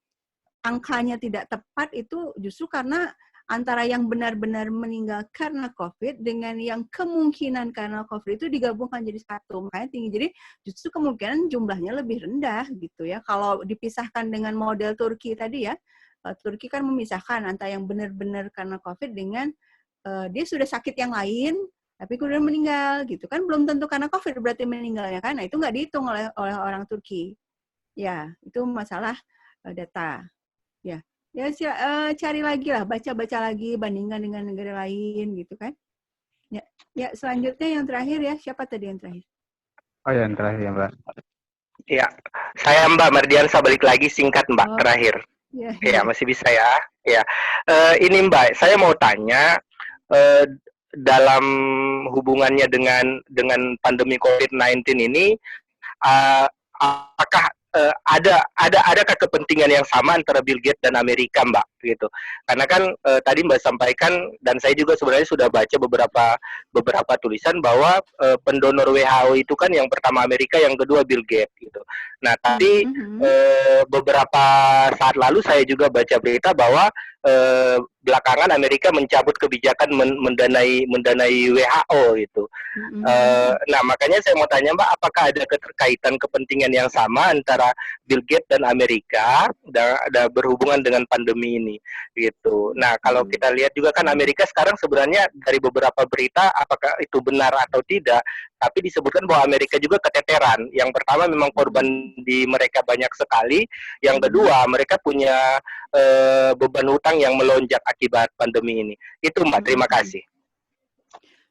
angkanya tidak tepat, itu justru karena antara yang benar-benar meninggal karena COVID dengan yang kemungkinan karena COVID itu digabungkan jadi satu, makanya tinggi. Jadi justru kemungkinan jumlahnya lebih rendah gitu ya. Kalau dipisahkan dengan model Turki tadi ya, Turki kan memisahkan antara yang benar-benar karena COVID dengan dia sudah sakit yang lain, tapi kemudian meninggal gitu kan, belum tentu karena COVID berarti meninggalnya kan. Nah itu nggak dihitung oleh orang Turki. Ya itu masalah data. Ya. Ya, cari lagi lah, baca-baca lagi, bandingkan dengan negara lain, gitu kan. Ya, selanjutnya yang terakhir ya, siapa tadi yang terakhir? Oh ya, yang terakhir ya, Mbak. Ya, saya Mbak Mardiansa, balik lagi singkat Mbak, terakhir. Ya, masih bisa ya. Ya, ini Mbak, saya mau tanya, dalam hubungannya dengan pandemi COVID-19 ini, apakah adakah kepentingan yang sama antara Bill Gates dan Amerika, Mbak, gitu? Karena kan tadi Mbak sampaikan, dan saya juga sebenarnya sudah baca beberapa tulisan bahwa pendonor WHO itu kan yang pertama Amerika, yang kedua Bill Gates, gitu. Nah, tadi beberapa saat lalu saya juga baca berita bahwa belakangan Amerika mencabut kebijakan mendanai WHO gitu. Nah, makanya saya mau tanya Mbak, apakah ada keterkaitan kepentingan yang sama antara Bill Gates dan Amerika dan berhubungan dengan pandemi ini gitu. Nah, kalau kita lihat juga kan Amerika sekarang sebenarnya dari beberapa berita, apakah itu benar atau tidak, tapi disebutkan bahwa Amerika juga keteteran. Yang pertama memang korban di mereka banyak sekali, yang kedua mereka punya beban hutang yang melonjak akibat pandemi ini. Itu Mbak, terima kasih.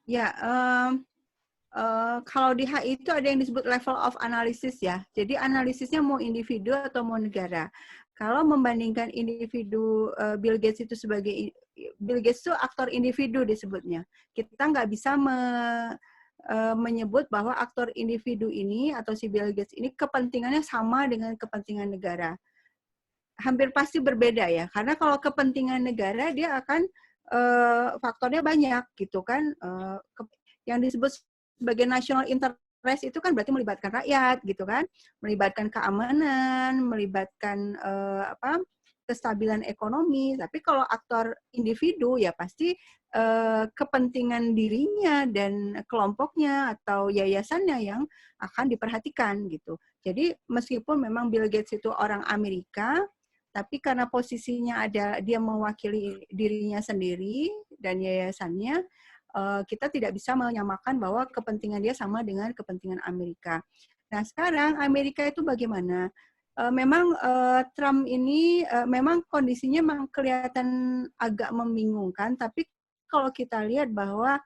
Ya, kalau di HI itu ada yang disebut level of analysis ya. Jadi analisisnya mau individu atau mau negara. Kalau membandingkan individu, Bill Gates itu sebagai, Bill Gates itu aktor individu disebutnya. Kita nggak bisa menyebut bahwa aktor individu ini atau si Bill Gates ini kepentingannya sama dengan kepentingan negara. Hampir pasti berbeda ya, karena kalau kepentingan negara dia akan faktornya banyak gitu kan. Yang disebut sebagai national interest itu kan berarti melibatkan rakyat gitu kan, melibatkan keamanan, melibatkan kestabilan ekonomi. Tapi kalau aktor individu ya pasti kepentingan dirinya dan kelompoknya atau yayasannya yang akan diperhatikan gitu. Jadi meskipun memang Bill Gates itu orang Amerika, tapi karena posisinya ada, dia mewakili dirinya sendiri dan yayasannya, kita tidak bisa menyamakan bahwa kepentingan dia sama dengan kepentingan Amerika. Nah, sekarang Amerika itu bagaimana? Memang Trump ini memang kondisinya memang kelihatan agak membingungkan, tapi kalau kita lihat bahwa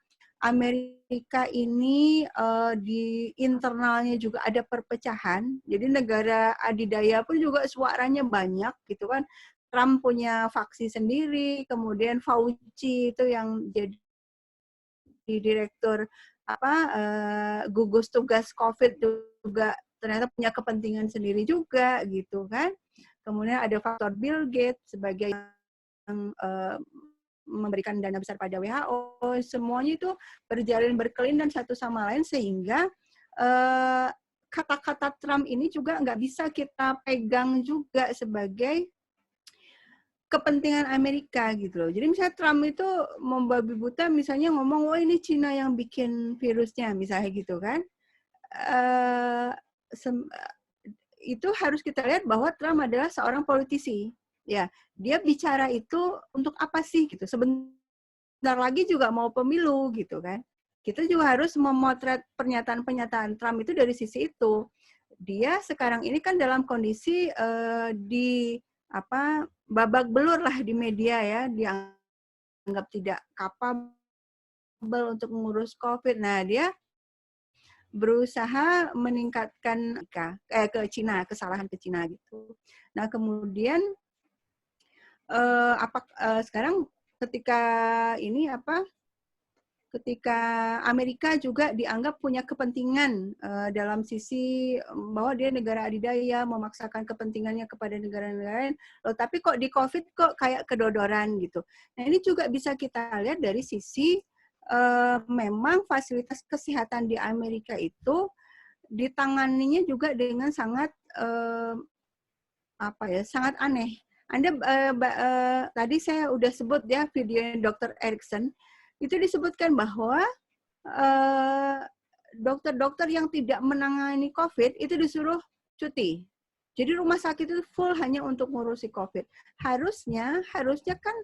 Amerika ini di internalnya juga ada perpecahan. Jadi negara adidaya pun juga suaranya banyak gitu kan. Trump punya faksi sendiri, kemudian Fauci itu yang jadi direktur gugus tugas COVID juga ternyata punya kepentingan sendiri juga gitu kan. Kemudian ada faktor Bill Gates sebagai yang memberikan dana besar pada WHO, semuanya itu berjalin berkelindan satu sama lain sehingga kata-kata Trump ini juga nggak bisa kita pegang juga sebagai kepentingan Amerika gitu loh. Jadi misalnya Trump itu membabi buta misalnya ngomong, wah ini Cina yang bikin virusnya, misalnya gitu kan. Itu harus kita lihat bahwa Trump adalah seorang politisi. Ya, dia bicara itu untuk apa sih gitu. Sebentar lagi juga mau pemilu gitu kan. Kita juga harus memotret pernyataan-pernyataan Trump itu dari sisi itu. Dia sekarang ini kan dalam kondisi babak belur lah di media ya, dianggap tidak kapabel untuk mengurus COVID. Nah, dia berusaha meningkatkan ke Cina, kesalahan ke Cina gitu. Nah, kemudian sekarang ketika Amerika juga dianggap punya kepentingan dalam sisi bahwa dia negara adidaya, memaksakan kepentingannya kepada negara-negara lain, tapi kok di COVID kok kayak kedodoran gitu. Nah, ini juga bisa kita lihat dari sisi memang fasilitas kesehatan di Amerika itu ditanganinya juga dengan sangat sangat aneh. Tadi saya udah sebut ya video Dr. Erickson, itu disebutkan bahwa dokter-dokter yang tidak menangani COVID itu disuruh cuti. Jadi rumah sakit itu full hanya untuk ngurusi COVID. Harusnya kan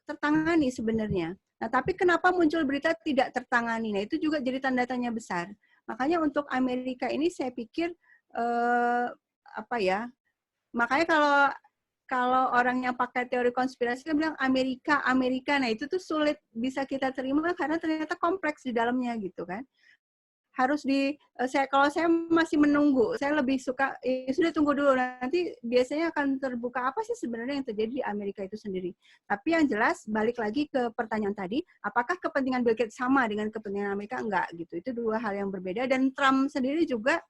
tertangani sebenarnya. Nah, tapi kenapa muncul berita tidak tertangani? Nah, itu juga jadi tanda tanya besar. Makanya untuk Amerika ini saya pikir makanya kalau orang yang pakai teori konspirasi kan bilang Amerika, nah itu tuh sulit bisa kita terima karena ternyata kompleks di dalamnya gitu kan. Harus kalau saya masih menunggu, saya lebih suka sudah tunggu dulu, nanti biasanya akan terbuka apa sih sebenarnya yang terjadi di Amerika itu sendiri. Tapi yang jelas balik lagi ke pertanyaan tadi, apakah kepentingan Bill Gates sama dengan kepentingan Amerika? Enggak gitu. Itu dua hal yang berbeda, dan Trump sendiri juga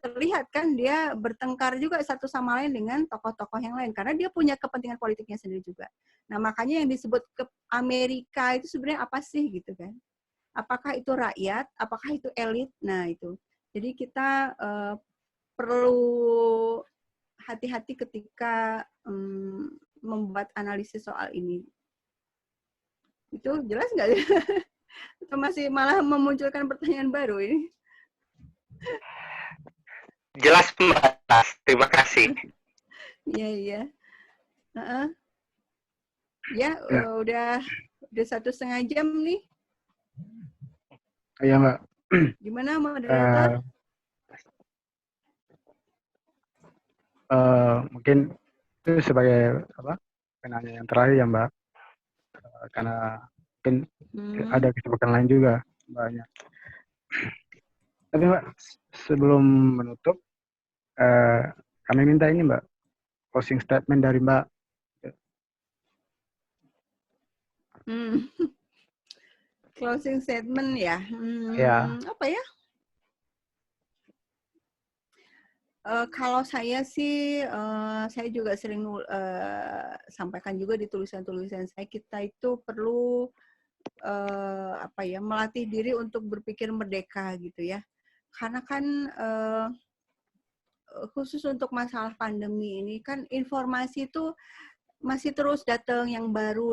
terlihat kan dia bertengkar juga satu sama lain dengan tokoh-tokoh yang lain karena dia punya kepentingan politiknya sendiri juga. Nah, makanya yang disebut ke Amerika itu sebenarnya apa sih gitu kan? Apakah itu rakyat? Apakah itu elit? Nah, itu. Jadi kita perlu hati-hati ketika membuat analisis soal ini. Itu jelas nggak? Atau masih malah memunculkan pertanyaan baru ini? Jelas, Mbak. Terima kasih. Iya. Udah 1,5 jam nih. Iya, Mbak. Gimana moderator? Mungkin itu sebagai penanya yang terakhir ya, Mbak. Karena mungkin ada kesibukan lain juga banyak. Tapi Mbak, sebelum menutup, kami minta ini Mbak, closing statement dari Mbak. Closing statement ya? Ya. Apa ya? Kalau saya sih, saya juga sering sampaikan juga di tulisan-tulisan saya, kita itu perlu melatih diri untuk berpikir merdeka gitu ya. Karena kan khusus untuk masalah pandemi ini kan informasi itu masih terus datang yang baru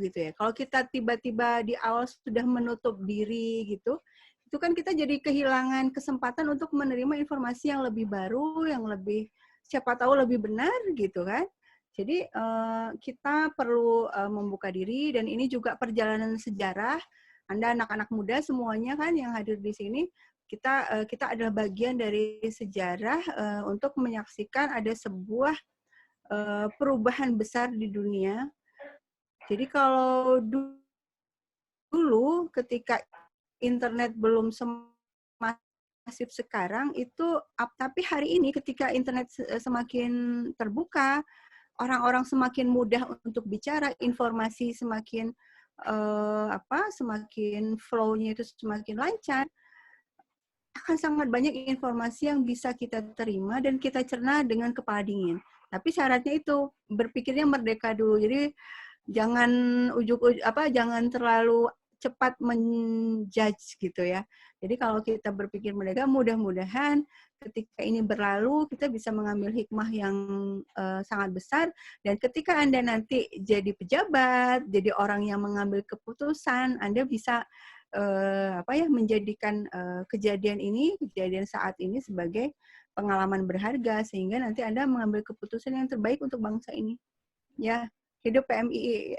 gitu ya. Kalau kita tiba-tiba di awal sudah menutup diri gitu, itu kan kita jadi kehilangan kesempatan untuk menerima informasi yang lebih baru, yang lebih siapa tahu lebih benar gitu kan. Jadi kita perlu membuka diri, dan ini juga perjalanan sejarah. Anda anak-anak muda semuanya kan yang hadir di sini, kita adalah bagian dari sejarah untuk menyaksikan ada sebuah perubahan besar di dunia. Jadi kalau dulu ketika internet belum semasif sekarang itu, tapi hari ini ketika internet semakin terbuka, orang-orang semakin mudah untuk bicara, informasi semakin semakin flow-nya itu semakin lancar, akan sangat banyak informasi yang bisa kita terima dan kita cerna dengan kepala dingin. Tapi syaratnya itu berpikirnya merdeka dulu. Jadi jangan jangan terlalu cepat menjudge gitu ya. Jadi kalau kita berpikir merdeka, mudah-mudahan ketika ini berlalu kita bisa mengambil hikmah yang sangat besar, dan ketika Anda nanti jadi pejabat, jadi orang yang mengambil keputusan, Anda bisa menjadikan kejadian saat ini sebagai pengalaman berharga, sehingga nanti Anda mengambil keputusan yang terbaik untuk bangsa ini. Ya, hidup PMII.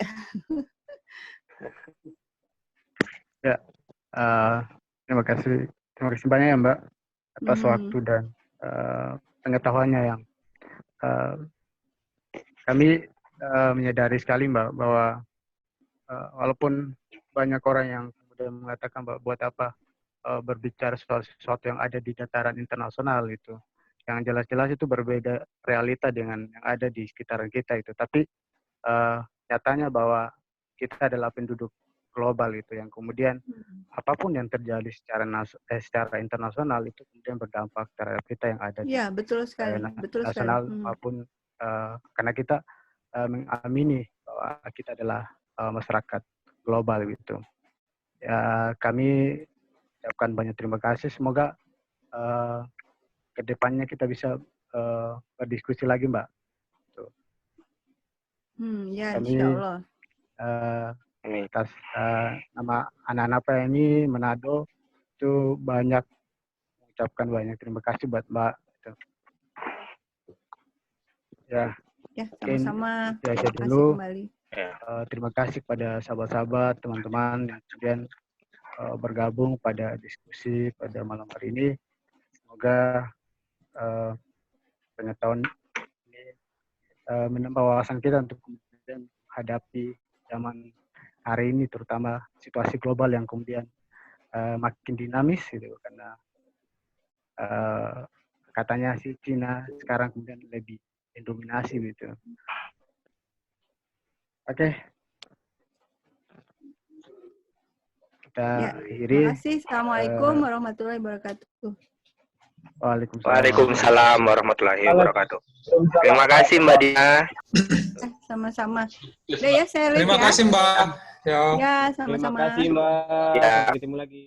Ya, terima kasih banyak ya Mbak atas waktu dan pengetahuannya yang kami menyadari sekali Mbak bahwa walaupun banyak orang yang kemudian mengatakan Mbak buat apa berbicara soal sesuatu yang ada di dataran internasional itu, yang jelas-jelas itu berbeda realita dengan yang ada di sekitaran kita itu. Tapi nyatanya bahwa kita adalah penduduk global itu, yang kemudian apapun yang terjadi secara internasional itu kemudian berdampak terhadap kita yang ada di nasional maupun karena kita mengamini bahwa kita adalah masyarakat global gitu. Ya, kami ucapkan banyak terima kasih. Semoga ke depannya kita bisa berdiskusi lagi Mbak. Ya, kami, insya Allah. Atas nama anak-anak PMI Manado itu banyak mengucapkan banyak terima kasih buat Mbak. Ya, sama-sama. Ya, dulu. Terima kasih kepada sahabat-sahabat, teman-teman yang kemudian bergabung pada diskusi pada malam hari ini. Semoga pengetahuan ini menambah wawasan kita untuk kemudian menghadapi zaman hari ini, terutama situasi global yang kemudian makin dinamis gitu, karena katanya si Cina sekarang kemudian lebih mendominasi gitu. Oke. Kita akhiri. Terima kasih. Assalamualaikum warahmatullahi wabarakatuh. Waalaikumsalam warahmatullahi wabarakatuh. Terima kasih Mbak Dina. Sama-sama. Udah ya, saya Terima kasih Mbak. Ya, sama-sama. Terima kasih Mbak. Ya. Sampai ketemu lagi.